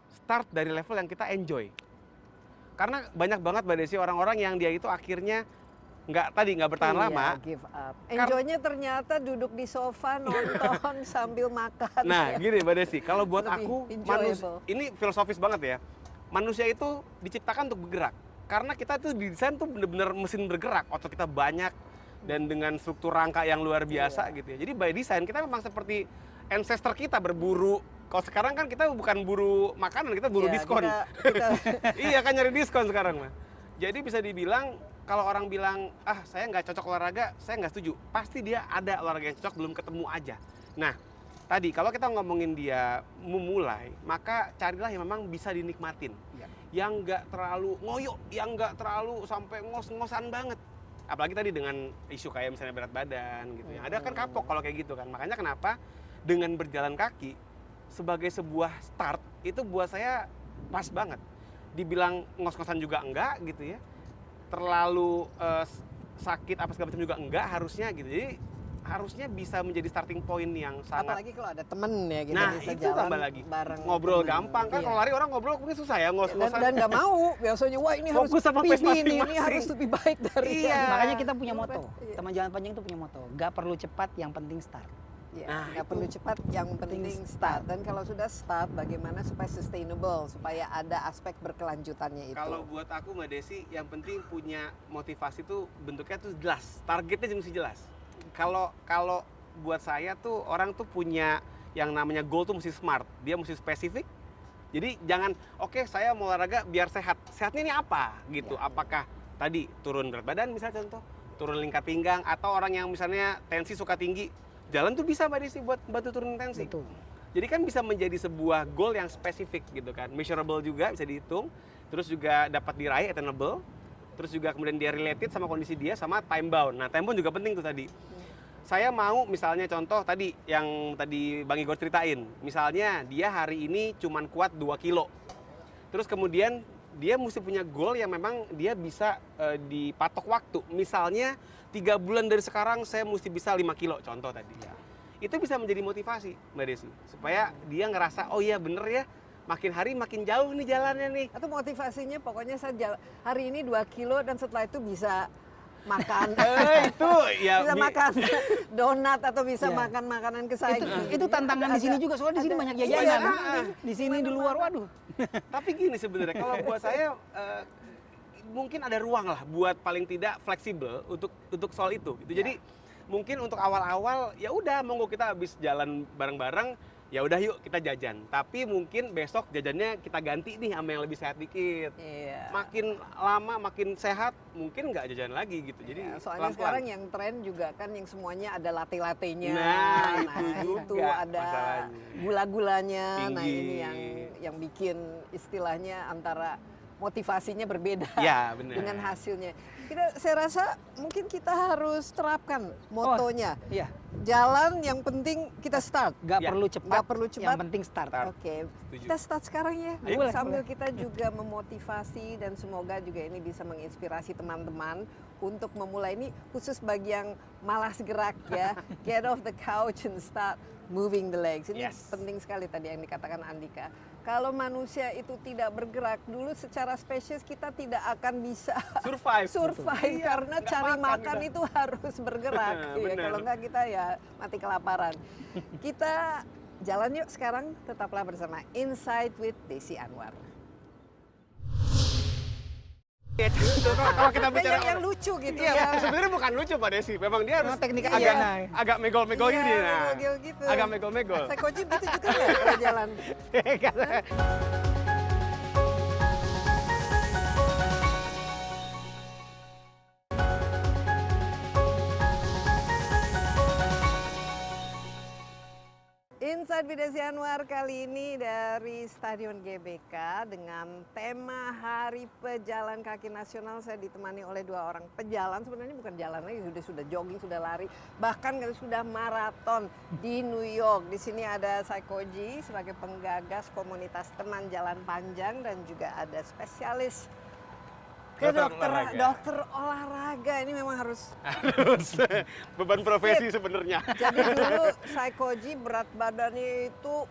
start dari level yang kita enjoy. Karena banyak banget Mbak Desi orang-orang yang dia itu akhirnya nggak bertahan lama. Give up. Enjoy-nya ternyata duduk di sofa nonton sambil makan. Nah, gini Mbak Desi, kalau buat Lebih aku ini filosofis banget ya. Manusia itu diciptakan untuk bergerak. Karena kita tuh didesain tuh bener-bener mesin bergerak, otot kita banyak dan dengan struktur rangka yang luar biasa gitu ya. Jadi by design kita memang seperti ancestor kita berburu. Kalau sekarang kan kita bukan buru makanan, kita buru diskon. Iya kan, nyari diskon sekarang mah. Jadi bisa dibilang kalau orang bilang, saya nggak cocok olahraga, saya nggak setuju. Pasti dia ada olahraga yang cocok, belum ketemu aja. Nah, tadi kalau kita ngomongin dia memulai, maka carilah yang memang bisa dinikmatin. Yang nggak terlalu ngoyo, yang nggak terlalu sampai ngos-ngosan banget. Apalagi tadi dengan isu kayak misalnya berat badan gitu. Yang ada kan kapok kalau kayak gitu kan. Makanya kenapa dengan berjalan kaki sebagai sebuah start itu buat saya pas banget. Dibilang ngos-ngosan juga enggak gitu ya. Terlalu sakit apa segala macam juga enggak harusnya gitu. Jadi harusnya bisa menjadi starting point yang sangat. Apalagi kalau ada temen ya kita nah, bisa itu jalan tambah lagi. bareng. Ngobrol gampang kan, kalau lari orang ngobrol mungkin susah ya ngos-ngosan. Dan nggak mau biasanya, wah ini harus fokus sama pace ini masing-masing. harus lebih baik dari Makanya kita punya moto, teman jalan panjang itu punya moto, gak perlu cepat, yang penting start. Ya, nggak perlu cepat, yang penting start. Dan kalau sudah start, bagaimana supaya sustainable, supaya ada aspek berkelanjutannya itu. Kalau buat aku Mbak Desi, yang penting punya motivasi tuh bentuknya tuh jelas, targetnya mesti jelas. Kalau buat saya tuh orang tuh punya yang namanya goal tuh mesti smart, dia mesti spesifik. Jadi jangan saya mau olahraga biar sehat. Sehatnya ini apa gitu? Apakah tadi turun berat badan misalnya contoh, turun lingkar pinggang, atau orang yang misalnya tensi suka tinggi, jalan tuh bisa Mbak Desi buat bantu turun tensi. Betul. Jadi kan bisa menjadi sebuah goal yang spesifik gitu kan, measurable juga bisa dihitung, terus juga dapat diraih, attainable, terus juga kemudian dia related sama kondisi dia sama time bound. Nah time bound juga penting tuh tadi. saya mau misalnya contoh tadi yang tadi Bang Igor ceritain, misalnya dia hari ini cuman kuat 2 kilo. Terus kemudian dia mesti punya goal yang memang dia bisa dipatok waktu. Misalnya 3 bulan dari sekarang saya mesti bisa 5 kilo contoh tadi. Itu bisa menjadi motivasi Mbak Desi, supaya dia ngerasa oh iya bener ya, makin hari makin jauh nih jalannya nih. Atau motivasinya pokoknya saya hari ini 2 kilo dan setelah itu bisa makan Itu ya bisa makan donat atau bisa makan makanan kesayangan. Itu tantangan di sini juga, soalnya di sini banyak jajanan. Di sini di luar, waduh. Tapi gini sebenarnya, kalau buat saya mungkin ada ruang lah buat paling tidak fleksibel untuk soal itu. Jadi mungkin untuk awal-awal ya udah monggo kita habis jalan bareng-bareng, ya udah yuk kita jajan. Tapi mungkin besok jajannya kita ganti nih sama yang lebih sehat dikit. Makin lama makin sehat, mungkin nggak jajan lagi gitu. Jadi soalnya sekarang yang tren juga kan yang semuanya ada latte-lattenya. Nah, itu ada gula-gulanya. Nah, ini yang bikin istilahnya antara motivasinya berbeda dengan hasilnya. Saya rasa mungkin kita harus terapkan motonya. Jalan yang penting kita start. Gak perlu cepat, yang penting start. Oke, kita start sekarang ya. Sambil kita juga memotivasi dan semoga juga ini bisa menginspirasi teman-teman untuk memulai ini, khusus bagi yang malas gerak ya. Get off the couch and start moving the legs. Ini penting sekali tadi yang dikatakan Andika. Kalau manusia itu tidak bergerak, dulu secara spesies kita tidak akan bisa survive karena cari makan itu harus bergerak. Kalau enggak kita ya mati kelaparan. Kita jalan yuk sekarang, tetaplah bersama Insight with Desi Anwar. Kalau kita bicara yang lucu gitu sebenarnya bukan lucu Pak Desi, memang dia harus teknik agak megol-megol gini. Gitu. Agak megol-megol. Saya coaching gitu juga nggak kalau jalan. Insight with Desi Anwar kali ini dari Stadion GBK dengan tema Hari Pejalan Kaki Nasional. Saya ditemani oleh 2 orang pejalan, sebenarnya bukan jalan lagi, sudah jogging, sudah lari, bahkan sudah maraton di New York. Di sini ada Saikoji sebagai penggagas komunitas teman jalan panjang dan juga ada spesialis dokter olahraga. Ini memang harus beban profesi sebenarnya. Jadi dulu Saikoji berat badannya itu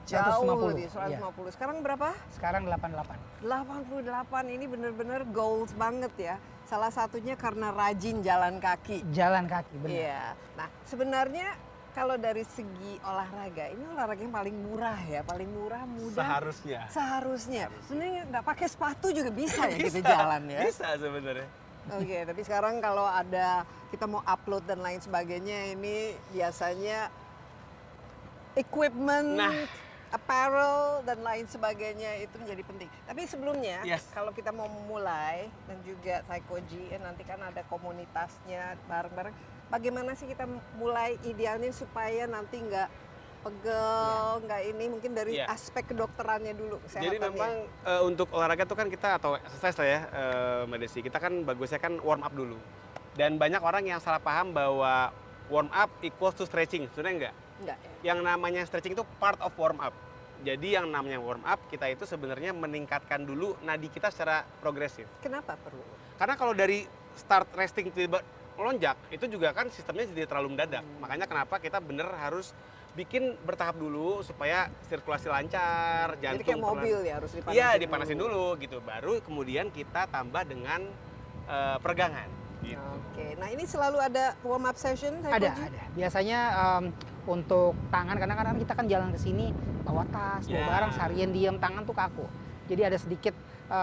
jauh 150, lebih 150. Sekarang berapa? Sekarang 88. 88 ini benar-benar goals banget ya. Salah satunya karena rajin jalan kaki. Jalan kaki, benar. Iya. Nah, sebenarnya kalau dari segi olahraga, ini olahraga yang paling murah ya, paling murah, mudah. Seharusnya. Sebenarnya nggak pakai sepatu juga bisa ya kita jalan ya. Bisa sebenarnya. Oke, tapi sekarang kalau ada kita mau upload dan lain sebagainya, ini biasanya equipment, apparel dan lain sebagainya itu menjadi penting. Tapi sebelumnya, kalau kita mau memulai dan juga Saikoji, nanti kan ada komunitasnya bareng-bareng. Bagaimana sih kita mulai idealnya supaya nanti nggak pegel, nggak ini, mungkin dari aspek kedokterannya dulu, kesehatannya. Jadi memang untuk olahraga tuh kan kita, atau exercise lah ya Mbak Desi, kita kan bagusnya kan warm up dulu. Dan banyak orang yang salah paham bahwa warm up equals to stretching, sebenarnya enggak. Yang namanya stretching itu part of warm up. Jadi yang namanya warm up, kita itu sebenarnya meningkatkan dulu nadi kita secara progresif. Kenapa perlu? Karena kalau dari start resting tiba melonjak, itu juga kan sistemnya jadi terlalu mendadak. Makanya kenapa kita bener harus bikin bertahap dulu supaya sirkulasi lancar, jantung. Jadi kayak mobil ya, harus dipanasin. Iya, dipanasin dulu gitu. Baru kemudian kita tambah dengan peregangan. Gitu. Oke, nah ini selalu ada warm up session? Ada. Biasanya untuk tangan, kadang-kadang kita kan jalan ke sini bawa tas, bawa barang, seharian diam, tangan tuh kaku. Jadi ada sedikit,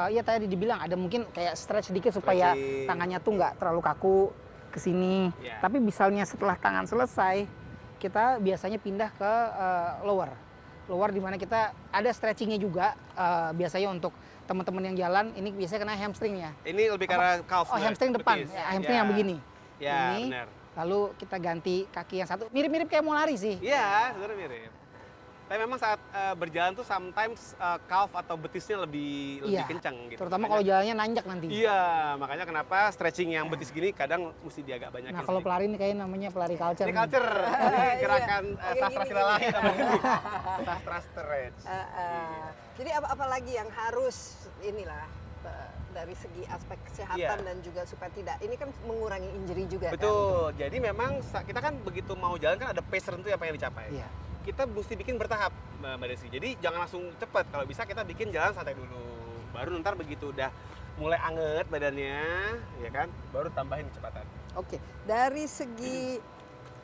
ya tadi dibilang ada mungkin kayak stretch sedikit supaya tangannya tuh nggak terlalu kaku ke sini. Tapi misalnya setelah tangan selesai, kita biasanya pindah ke lower. Lower di mana kita ada stretchingnya juga, biasanya untuk teman-teman yang jalan, ini biasanya kena hamstring ya. Ini lebih karena calf. Oh, hamstring depan, hamstring yang begini. Ya, ini, benar. Lalu kita ganti kaki yang satu, mirip-mirip kayak mau lari sih. Iya, sebenarnya mirip. Tapi memang saat berjalan tuh sometimes calf atau betisnya lebih Iya, kencang gitu. terutama kalau jalannya nanjak nanti. Iya, makanya kenapa stretching yang betis gini kadang mesti dia agak banyak. Nah kalau pelari ini kayaknya namanya pelari culture. ini nih. culture, ini gerakan Oke, sastra gini, sila lain gini. namanya ini. Sastra stretch. Jadi apa lagi yang harus inilah dari segi aspek kesehatan Iya. dan juga supaya tidak ini kan mengurangi injury juga kan. Betul. Jadi memang kita kan begitu mau jalan kan ada pace tertentu apa yang dicapai. Iya. Kita mesti bikin bertahap, Mbak Desi. Jadi jangan langsung cepat. Kalau bisa kita bikin jalan santai dulu. Baru ntar begitu udah mulai anget badannya, ya kan, baru tambahin kecepatan. Oke, dari segi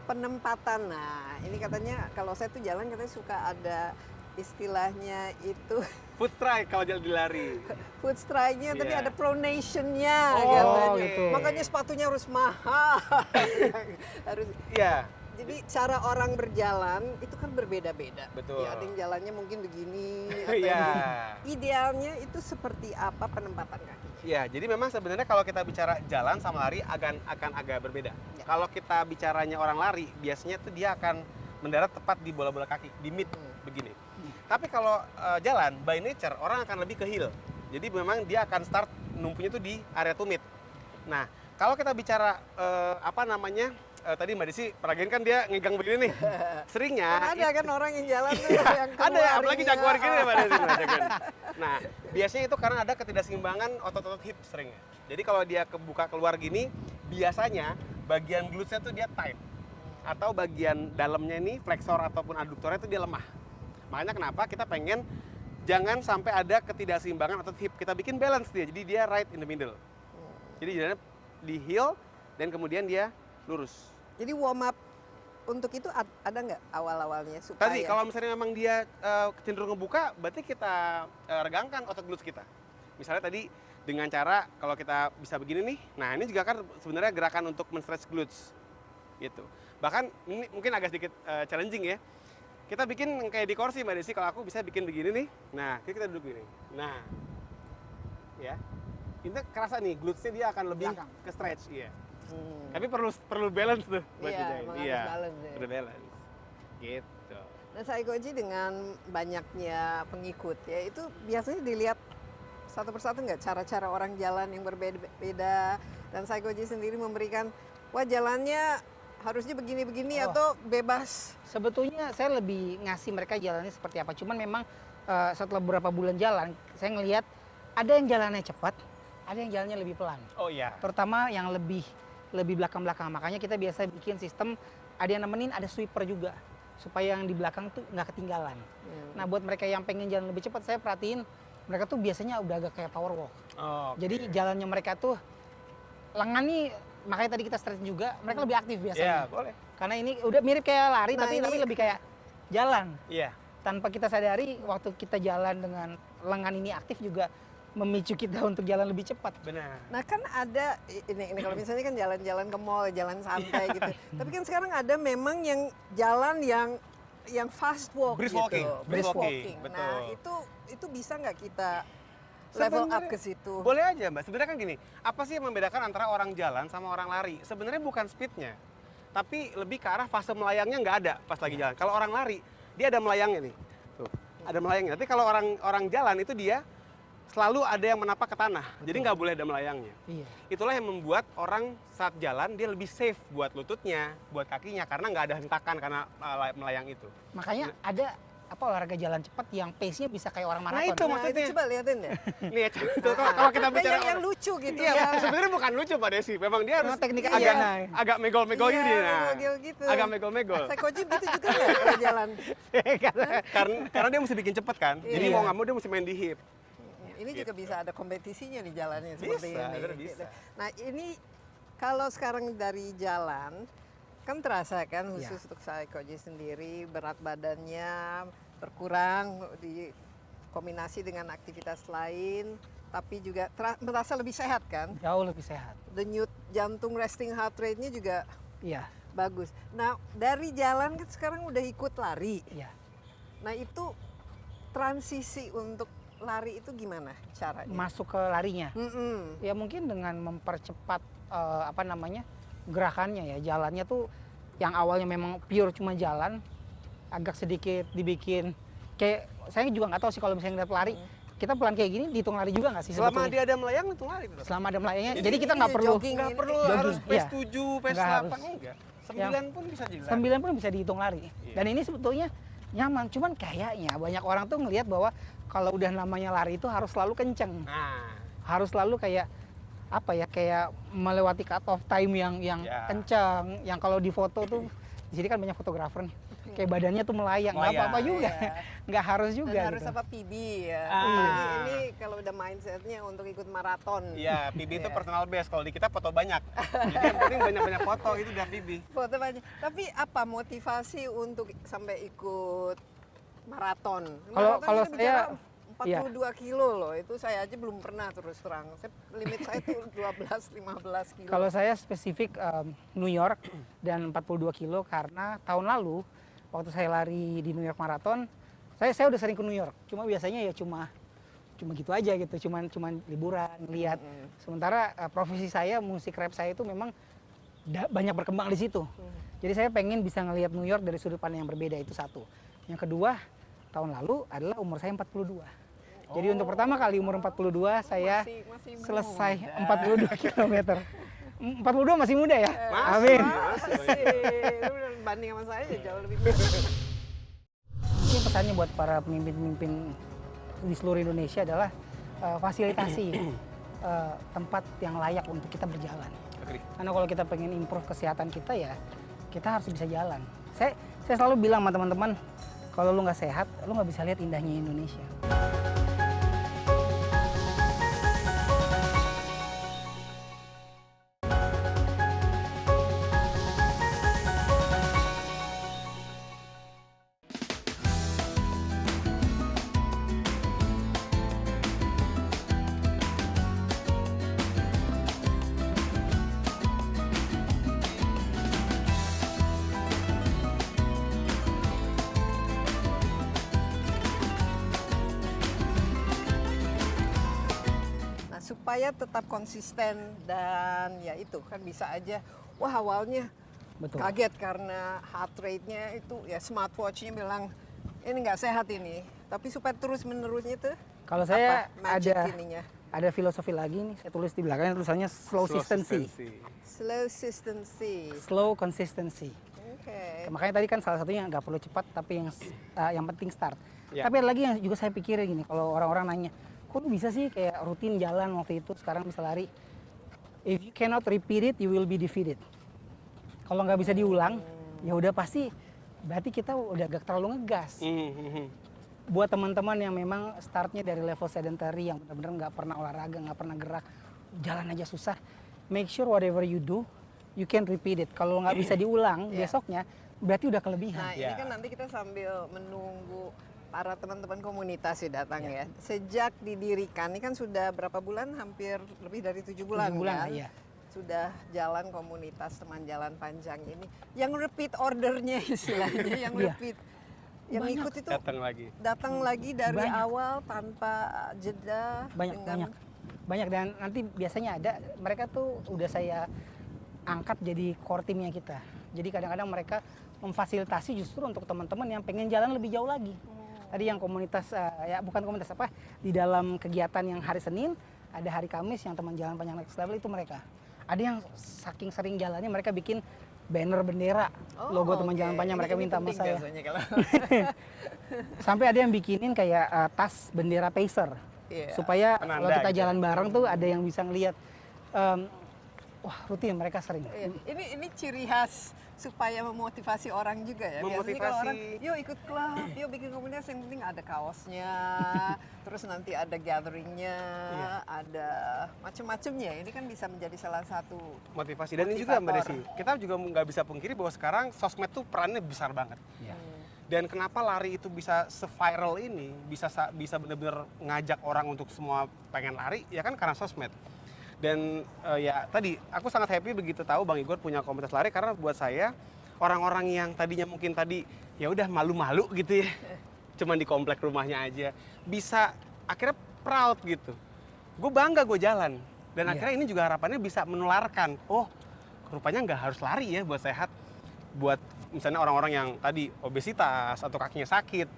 penempatan, nah ini katanya kalau saya tuh jalan katanya suka ada istilahnya itu Foot strike kalau jalan di lari. foot strike-nya, tapi Iya. ada pronation-nya Oh, katanya. gitu. Makanya sepatunya harus mahal. harus. Iya. Jadi cara orang berjalan itu kan berbeda-beda. Betul. Ya, ada yang jalannya mungkin begini. atau Iya. begini. Idealnya itu seperti apa penempatan kaki? Iya, jadi memang sebenarnya kalau kita bicara jalan sama lari akan agak berbeda. Ya. Kalau kita bicaranya orang lari, biasanya tuh dia akan mendarat tepat di bola-bola kaki, di mid begini. Tapi kalau jalan by nature orang akan lebih ke heel. Jadi memang dia akan start numpunya tuh di area tumit. Nah, kalau kita bicara tadi Mbak Desi perhatiin kan dia ngegang begini nih. Seringnya Kan ada kan orang yang jalan tuh yang ada ya, keluar apalagi ini. jaguar gini ya Mbak Desi. Nah, biasanya itu karena ada ketidakseimbangan otot-otot hip seringnya. Jadi kalau dia kebuka keluar gini, biasanya bagian glutesnya tuh dia tight. Atau bagian dalamnya ini flexor ataupun adduktornya itu dia lemah. Makanya kenapa kita pengen jangan sampai ada ketidakseimbangan otot hip. Kita bikin balance dia, jadi dia right in the middle. Jadi jalannya di heel dan kemudian dia lurus. Jadi warm up untuk itu ada nggak awal-awalnya supaya Tadi kalau misalnya memang dia cenderung ngebuka, berarti kita regangkan otot glutes kita. Misalnya tadi dengan cara kalau kita bisa begini nih, nah ini juga kan sebenarnya gerakan untuk men-stretch glutes gitu. Bahkan ini mungkin agak sedikit challenging ya. Kita bikin kayak di kursi Mbak Desi, kalau aku bisa bikin begini nih. Nah, kita duduk gini. Nah, ya, ini kerasa nih glutesnya dia akan lebih ke stretch, iya. Tapi perlu balance tuh buat Iya, dijain. emang harus balance ya. Perlu balance. Gitu. Nah, Saikoji dengan banyaknya pengikut ya itu biasanya dilihat satu persatu nggak cara-cara orang jalan yang berbeda-beda dan Saikoji sendiri memberikan wah jalannya harusnya begini-begini atau bebas. Sebetulnya saya lebih ngasih mereka jalannya seperti apa. Cuman memang setelah beberapa bulan jalan, saya ngelihat ada yang jalannya cepat, ada yang jalannya lebih pelan. Oh iya. Terutama yang lebih belakang-belakang. Makanya kita biasa bikin sistem ada yang nemenin, ada sweeper juga supaya yang di belakang tuh nggak ketinggalan. Nah buat mereka yang pengen jalan lebih cepat, saya perhatiin mereka tuh biasanya udah agak kayak power walk. Oh, Jadi jalannya mereka tuh lengan nih, makanya tadi kita stretch juga, mereka lebih aktif biasanya. Iya, boleh. Karena ini udah mirip kayak lari, Nah, tapi ini- lebih kayak jalan. Iya. Tanpa kita sadari, waktu kita jalan dengan lengan ini aktif juga memicu kita untuk jalan lebih cepat. Benar. Nah kan ada ini kalau misalnya kan jalan-jalan ke mall, jalan santai gitu. Tapi kan sekarang ada memang yang jalan yang fast walk Brisk gitu. walking, brisk walking, walking. Nah, betul. itu bisa nggak kita level up Sebenarnya ke situ? Boleh aja Mbak. Sebenarnya kan gini, apa sih yang membedakan antara orang jalan sama orang lari? Sebenarnya bukan speednya, tapi lebih ke arah fase melayangnya nggak ada pas lagi jalan. Kalau orang lari, dia ada melayangnya nih. Tuh, ada melayangnya. Tapi kalau orang jalan itu dia selalu ada yang menapak ke tanah. Jadi nggak boleh ada melayangnya. Iya. Itulah yang membuat orang saat jalan dia lebih safe buat lututnya, buat kakinya karena nggak ada hentakan karena melayang itu. Makanya ada olahraga jalan cepat yang pace-nya bisa kayak orang maraton. itu Nah, maksudnya. itu coba lihatin deh. Nih ya, kalau kita bicara yang lucu gitu Iya, ya. sebenarnya bukan lucu Pak Desi. Memang dia harus Memang teknik agak aja. agak megol-megol Iya, gini. Nah. megol gitu. Agak megol-megol. Saikoji gitu juga nggak kalau jalan? Karena dia mesti bikin cepet kan. Jadi Iya. mau nggak mau dia mesti main di hip. Ini juga Gitu. bisa ada kompetisinya nih jalannya seperti Bisa, ini. bener bisa. Nah ini kalau sekarang dari jalan kan terasa kan khusus untuk Saikoji sendiri berat badannya berkurang di kombinasi dengan aktivitas lain, tapi juga merasa lebih sehat kan? Jauh lebih sehat. Denyut jantung resting heart rate-nya juga Iya. bagus. Nah dari jalan kan sekarang udah ikut lari. Iya. Nah itu transisi untuk lari itu gimana caranya? Masuk ke larinya. Mm-mm. Ya mungkin dengan mempercepat gerakannya ya. Jalannya tuh yang awalnya memang pure cuma jalan, agak sedikit dibikin kayak saya juga nggak tahu sih kalau misalnya ngeliat lari kita pelan kayak gini dihitung lari juga nggak sih Selama sebetulnya? dia ada melayang itu lari terus. Selama ada melayangnya, Jadi jadi kita nggak ini perlu jogging. Nggak perlu Jogging, harus pace iya. 7, pace Nggak 8 harus. enggak. 9 pun bisa juga. 9 pun bisa dihitung lari. Iya. Dan ini sebetulnya nyaman, cuman kayaknya banyak orang tuh ngelihat bahwa kalau udah namanya lari itu harus selalu kenceng. Nah, Harus selalu kayak apa ya, kayak melewati cut off time yang Ya. kenceng, yang kalau di foto tuh di sini kan banyak fotografer nih. Kayak badannya tuh melayang, nggak Melayang. apa-apa juga. Iya. Nggak harus juga Dan harus gitu. apa PB ya. Ah. Apalagi ini kalau udah mindsetnya untuk ikut maraton. iya, PB itu Iya. personal best. Kalau di kita foto banyak. Jadi yang penting banyak-banyak foto itu udah PB. Foto banyak. Tapi apa motivasi untuk sampai ikut maraton? Kalau- Maraton kalau kita bicara saya- 42 kilo loh, itu saya aja belum pernah terus terang. Limit saya itu 12-15 kilo. Kalau saya spesifik New York dan 42 kilo karena tahun lalu waktu saya lari di New York Marathon, saya udah sering ke New York. Cuma biasanya ya cuma gitu aja gitu, cuman liburan, lihat. Sementara profesi saya musik rap saya itu memang banyak berkembang di situ. Jadi saya pengen bisa ngelihat New York dari sudut pandang yang berbeda, itu satu. Yang kedua, tahun lalu adalah umur saya 42. Jadi untuk pertama kali umur 42 saya masih selesai muda. 42 km. 42 masih muda ya? Masih. Amin. Masih. Lu banding sama saya ya jauh lebih muda. Mungkin pesannya buat para pemimpin-pemimpin di seluruh Indonesia adalah fasilitasi tempat yang layak untuk kita berjalan. Agree. Karena kalau kita pengen improve kesehatan kita ya, kita harus bisa jalan. Saya selalu bilang sama teman-teman, kalau lu nggak sehat, lu nggak bisa lihat indahnya Indonesia. Nah, supaya tetap konsisten dan ya itu kan bisa aja, wah awalnya Betul. kaget karena heart rate-nya itu ya smartwatch-nya bilang ini nggak sehat ini. Tapi supaya terus menerusnya tuh Kalau saya apa magic ada ininya? ada filosofi lagi nih, saya tulis di belakangnya tulisannya slow consistency. Slow consistency. Slow consistency. Oke. Makanya tadi kan salah satunya nggak perlu cepat, tapi yang penting start. Ya. Tapi ada lagi yang juga saya pikirin gini, kalau orang-orang nanya, kok lu bisa sih kayak rutin jalan waktu itu, sekarang bisa lari? If you cannot repeat it, you will be defeated. Kalau nggak bisa diulang, ya udah pasti berarti kita udah gak terlalu ngegas. Buat teman-teman yang memang startnya dari level sedentary, yang benar-benar nggak pernah olahraga, nggak pernah gerak, jalan aja susah, make sure whatever you do, you can repeat it. Kalau nggak bisa diulang Yeah. besoknya, berarti udah kelebihan. Nah, ini Ya. kan nanti kita sambil menunggu para teman-teman komunitas ya datang ya. Sejak didirikan, ini kan sudah berapa bulan? Hampir lebih dari 7 bulan, 7 bulan kan? ya. Sudah jalan komunitas teman jalan panjang ini. Yang repeat ordernya istilahnya, yang Iya. repeat. Yang Banyak. ikut itu Datang lagi. dari Banyak. awal tanpa jeda. Banyak dan nanti biasanya ada mereka tuh udah saya angkat jadi core timnya kita. Jadi kadang-kadang mereka memfasilitasi justru untuk teman-teman yang pengen jalan lebih jauh lagi. Tadi yang komunitas ya bukan komunitas apa, di dalam kegiatan yang hari Senin, ada hari Kamis yang teman jalan panjang next level itu mereka. Ada yang saking sering jalannya mereka bikin banner bendera logo teman jalan panjang, mereka minta sama saya. Sampai ada yang bikinin kayak tas bendera Pacer. Iya. Supaya Penanda kalau kita gitu. jalan bareng tuh ada yang bisa ngelihat. Wah rutin mereka sering. Iya. Ini ciri khas supaya memotivasi orang juga ya. Biasanya kalau orang, yuk ikut klub, yuk bikin komunitas, yang penting ada kaosnya, terus nanti ada gatheringnya, ada macam-macamnya. Ini kan bisa menjadi salah satu Motivasi. Dan ini juga Mbak Desi, kita juga nggak bisa pungkiri bahwa sekarang sosmed tuh perannya besar banget. Ya. Dan kenapa lari itu bisa se-viral ini, bisa benar-benar ngajak orang untuk semua pengen lari, ya kan karena sosmed. Dan ya tadi aku sangat happy begitu tahu Bang Igor punya komunitas lari, karena buat saya orang-orang yang tadinya mungkin tadi ya udah malu-malu gitu ya, cuman di komplek rumahnya aja, bisa akhirnya proud gitu. Gue bangga gue jalan, dan akhirnya ini juga harapannya bisa menularkan. Oh, rupanya nggak harus lari ya buat sehat, buat misalnya orang-orang yang tadi obesitas atau kakinya sakit,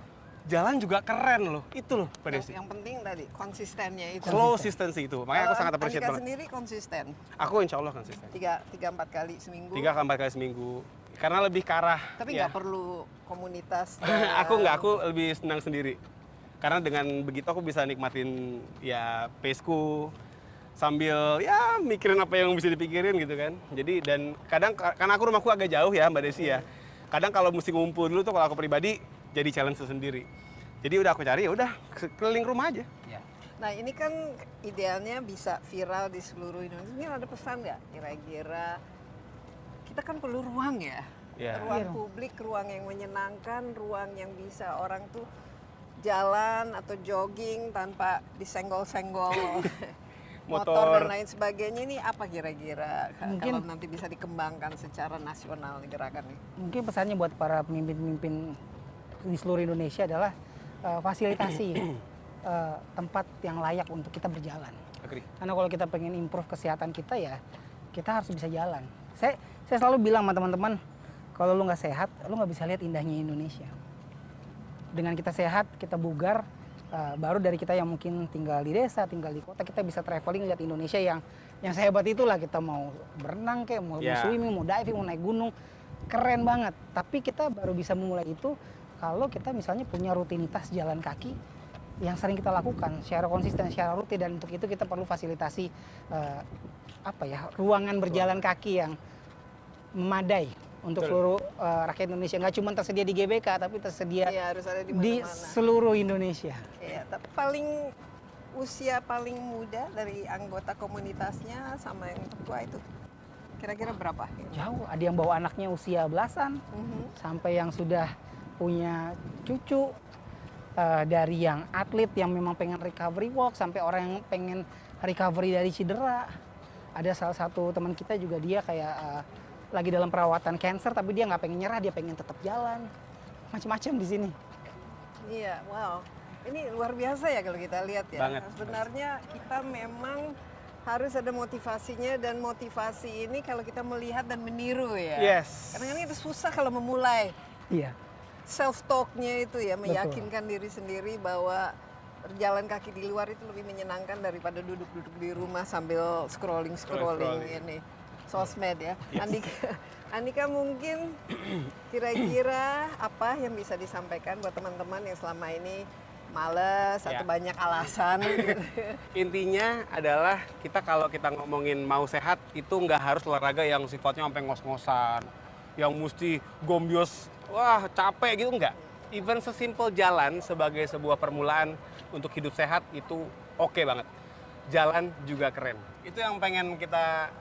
jalan juga keren loh. Itu loh Mbak Desi. Yang penting tadi konsistennya itu. Consistency itu. Makanya aku sangat appreciate Andika banget. sendiri konsisten. Aku insya Allah konsisten. 3-4 kali seminggu. 3-4 kali seminggu. Karena lebih ke arah. Tapi ya. nggak perlu komunitas. Aku lebih senang sendiri. Karena dengan begitu aku bisa nikmatin ya paceku sambil ya mikirin apa yang bisa dipikirin gitu kan. Jadi dan kadang karena aku rumahku agak jauh ya Mbak Desi ya. Kadang kalau mesti ngumpul dulu tuh kalau aku pribadi jadi challenge sendiri. Jadi udah aku cari ya udah keliling rumah aja. Nah ini kan idealnya bisa viral di seluruh Indonesia. Ini ada pesan nggak kira-kira? Kita kan perlu ruang ya. Ruang publik, ruang yang menyenangkan, ruang yang bisa orang tuh jalan atau jogging tanpa disenggol-senggol motor dan lain sebagainya. Ini apa kira-kira kalau nanti bisa dikembangkan secara nasional gerakan ini? Mungkin pesannya buat para pemimpin-pemimpin di seluruh Indonesia adalah fasilitasi tempat yang layak untuk kita berjalan. Agree. Karena kalau kita pengen improve kesehatan kita ya kita harus bisa jalan. Saya selalu bilang sama teman-teman, kalau lu nggak sehat, lu nggak bisa lihat indahnya Indonesia. Dengan kita sehat, kita bugar, baru dari kita yang mungkin tinggal di desa, tinggal di kota, kita bisa traveling lihat Indonesia yang sehebat itulah. Kita mau berenang kayak mau swimming, mau diving, mau naik gunung, keren banget. Tapi kita baru bisa memulai itu kalau kita misalnya punya rutinitas jalan kaki yang sering kita lakukan secara konsisten, secara rutin, dan untuk itu kita perlu fasilitasi ruangan berjalan kaki yang memadai untuk seluruh rakyat Indonesia. Nggak cuma tersedia di GBK, tapi tersedia harus ada di seluruh Indonesia. Iya, tapi usia paling muda dari anggota komunitasnya sama yang tua itu kira-kira berapa? Jauh, ada yang bawa anaknya usia belasan, sampai yang sudah punya cucu, dari yang atlet yang memang pengen recovery walk, sampai orang yang pengen recovery dari cedera. Ada salah satu teman kita juga dia kayak lagi dalam perawatan cancer, tapi dia nggak pengen nyerah, dia pengen tetap jalan. Macam-macam di sini. Iya, wow. Ini luar biasa ya kalau kita lihat ya. Banget. Sebenarnya kita memang harus ada motivasinya, dan motivasi ini kalau kita melihat dan meniru ya. Yes. Kadang-kadang itu susah kalau memulai. Iya. Self talknya itu ya, meyakinkan diri sendiri bahwa berjalan kaki di luar itu lebih menyenangkan daripada duduk-duduk di rumah sambil scrolling ini sosmed ya. Yes. Andika mungkin kira-kira apa yang bisa disampaikan buat teman-teman yang selama ini males atau banyak alasan gitu. Intinya adalah kalau kita ngomongin mau sehat itu nggak harus olahraga yang sifatnya sampai ngos-ngosan, yang mesti gombios, wah capek gitu, enggak. Even sesimpel jalan sebagai sebuah permulaan untuk hidup sehat itu oke banget. Jalan juga keren. Itu yang pengen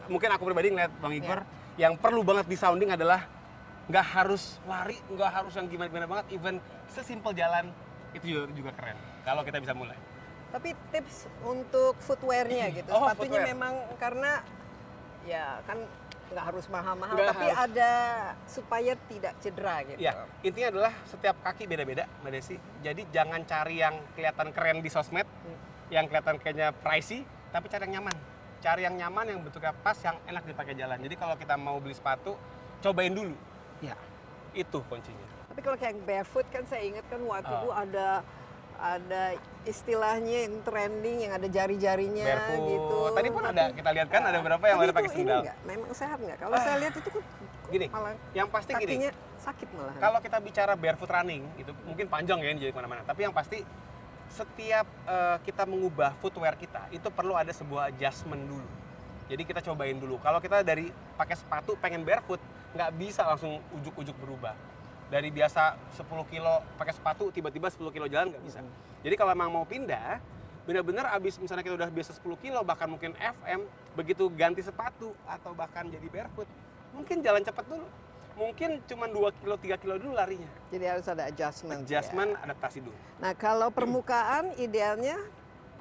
mungkin aku pribadi ngeliat Bang Igor, yang perlu banget di sounding adalah nggak harus lari, nggak harus yang gimana-gimana banget, even sesimpel jalan itu juga keren kalau kita bisa mulai. Tapi tips untuk footwear-nya gitu, sepatunya footwear. Memang karena ya kan nggak harus mahal-mahal, tapi ada supaya tidak cedera gitu. Ya, intinya adalah setiap kaki beda-beda, Mbak Desi. Jadi jangan cari yang kelihatan keren di sosmed, yang kelihatan kayaknya pricey, tapi cari yang nyaman. Cari yang nyaman, yang bentuknya pas, yang enak dipakai jalan. Jadi kalau kita mau beli sepatu, cobain dulu. Ya. Itu kuncinya. Tapi kalau kayak barefoot kan saya ingat kan waktu itu ada istilahnya yang trending, yang ada jari-jarinya barefoot. Gitu. Tadi pun ada, kita lihat kan ada beberapa yang ada pakai sendal. Memang sehat nggak? Kalau saya lihat itu gini, malah yang pasti kakinya sakit malah. Kalau kita bicara barefoot running, itu mungkin panjang ya jadi kemana-mana. Tapi yang pasti setiap kita mengubah footwear kita, itu perlu ada sebuah adjustment dulu. Jadi kita cobain dulu. Kalau kita dari pakai sepatu pengen barefoot, nggak bisa langsung ujuk-ujuk berubah. Dari biasa 10 kilo pakai sepatu, tiba-tiba 10 kilo jalan nggak bisa. Jadi kalau memang mau pindah, benar-benar abis misalnya kita udah biasa 10 kilo, bahkan mungkin FM, begitu ganti sepatu atau bahkan jadi barefoot, mungkin jalan cepat dulu. Mungkin cuma 2 kilo, 3 kilo dulu larinya. Jadi harus ada adjustment. Adjustment, ya. Adaptasi dulu. Nah kalau permukaan idealnya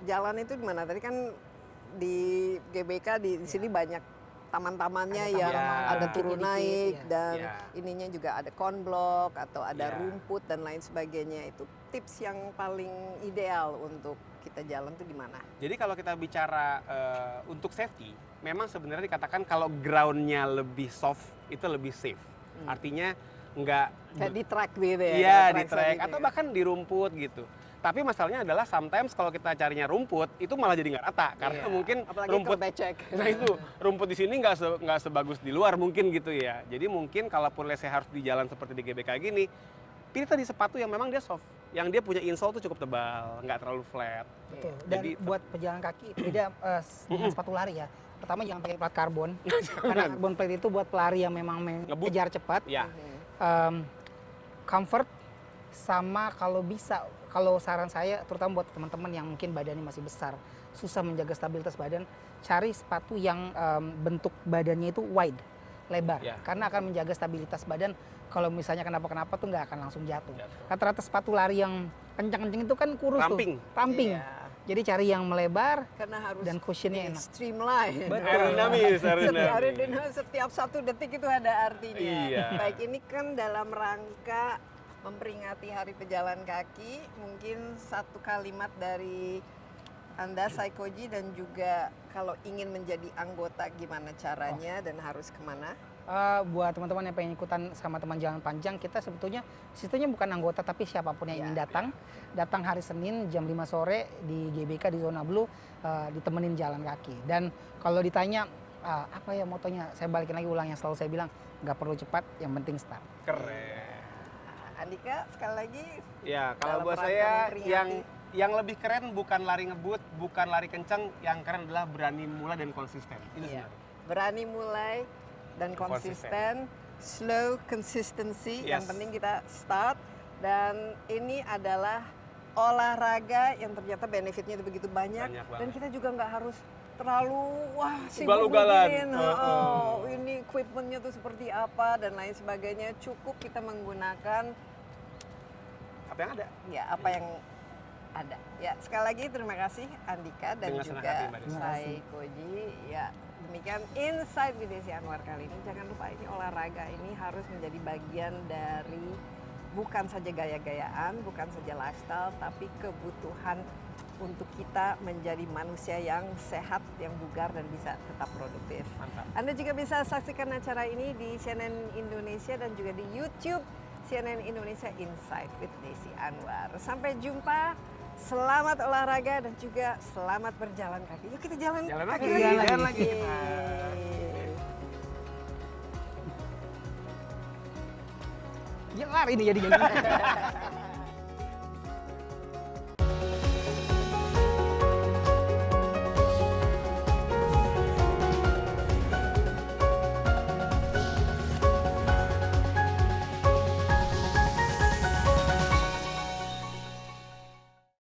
jalan itu gimana? Tadi kan di GBK di sini banyak taman-tamannya yang ada turun naik dan ininya juga ada konblok atau ada rumput dan lain sebagainya. Itu tips yang paling ideal untuk kita jalan tuh di mana? Jadi kalau kita bicara untuk safety, memang sebenarnya dikatakan kalau groundnya lebih soft itu lebih safe. Artinya nggak Kayak di track gitu ya? iya kayak di track gitu atau ya. bahkan di rumput gitu. Tapi masalahnya adalah sometimes kalau kita carinya rumput itu malah jadi nggak rata karena Iya. mungkin Apalagi rumput becek. nah itu rumput di sini nggak sebagus di luar mungkin gitu ya. Jadi mungkin kalaupun let's say harus di jalan seperti di GBK gini, pilih tadi sepatu yang memang dia soft, yang dia punya insole tuh cukup tebal, nggak terlalu flat. Betul. Dan Jadi buat pejalan kaki beda dengan sepatu lari ya. Pertama jangan pakai plat karbon. Karena karbon plate itu buat pelari yang memang Ngebut. kejar cepat. Ya, Comfort sama kalau saran saya terutama buat teman-teman yang mungkin badannya masih besar, susah menjaga stabilitas badan, cari sepatu yang bentuk badannya itu wide, lebar. Ya. Karena akan menjaga stabilitas badan. Kalau misalnya kenapa-kenapa tuh nggak akan langsung jatuh. Rata-rata sepatu lari yang kencang-kencang itu kan kurus Ramping. tuh. Ramping. Iya. Jadi cari yang melebar Karena harus dan cushionnya enak. streamline. aerodinamis, Aerodinamis setiap 1 detik itu ada artinya. Iya. Baik, ini kan dalam rangka memperingati Hari Pejalan Kaki, mungkin satu kalimat dari Anda, Saikoji, dan juga kalau ingin menjadi anggota gimana caranya dan harus kemana? Buat teman-teman yang pengen ikutan sama teman jalan panjang, kita sebetulnya sistemnya bukan anggota tapi siapapun yang ingin datang hari Senin jam 5 sore di GBK di zona blue, ditemenin jalan kaki. Dan kalau ditanya apa ya motonya, saya balikin lagi ulang yang selalu saya bilang, nggak perlu cepat, yang penting start. keren. Andika, sekali lagi. Ya, kalau Dalam buat rangka saya memperingati. yang lebih keren bukan lari ngebut, bukan lari kencang, yang keren adalah berani mulai dan konsisten. Itu Iya. sebenarnya. Berani mulai dan konsisten, slow consistency, yang Yes. penting kita start. Dan ini adalah olahraga yang ternyata benefitnya itu begitu banyak, Banyak banget. dan kita juga nggak harus terlalu sibuk Ugal-ugalan. mikirin, ini equipmentnya tuh seperti apa dan lain sebagainya. Cukup kita menggunakan Apa yang ada? ya apa yang ada. Ya, sekali lagi terima kasih Andika dan Dengan senang juga hati, Mbak Desi. Saikoji. Ya, demikian Insight with Desi Anwar kali ini. Jangan lupa ini olahraga ini harus menjadi bagian dari bukan saja gaya-gayaan, bukan saja lifestyle, tapi kebutuhan untuk kita menjadi manusia yang sehat, yang bugar dan bisa tetap produktif. Mantap. Anda juga bisa saksikan acara ini di CNN Indonesia dan juga di YouTube CNN Indonesia Insight with Desi Anwar. Sampai jumpa. Selamat olahraga dan juga selamat berjalan kaki. Yuk kita jalan Jalan kaki lagi, jalan lagi. Yeay. Ya lari nih jadi.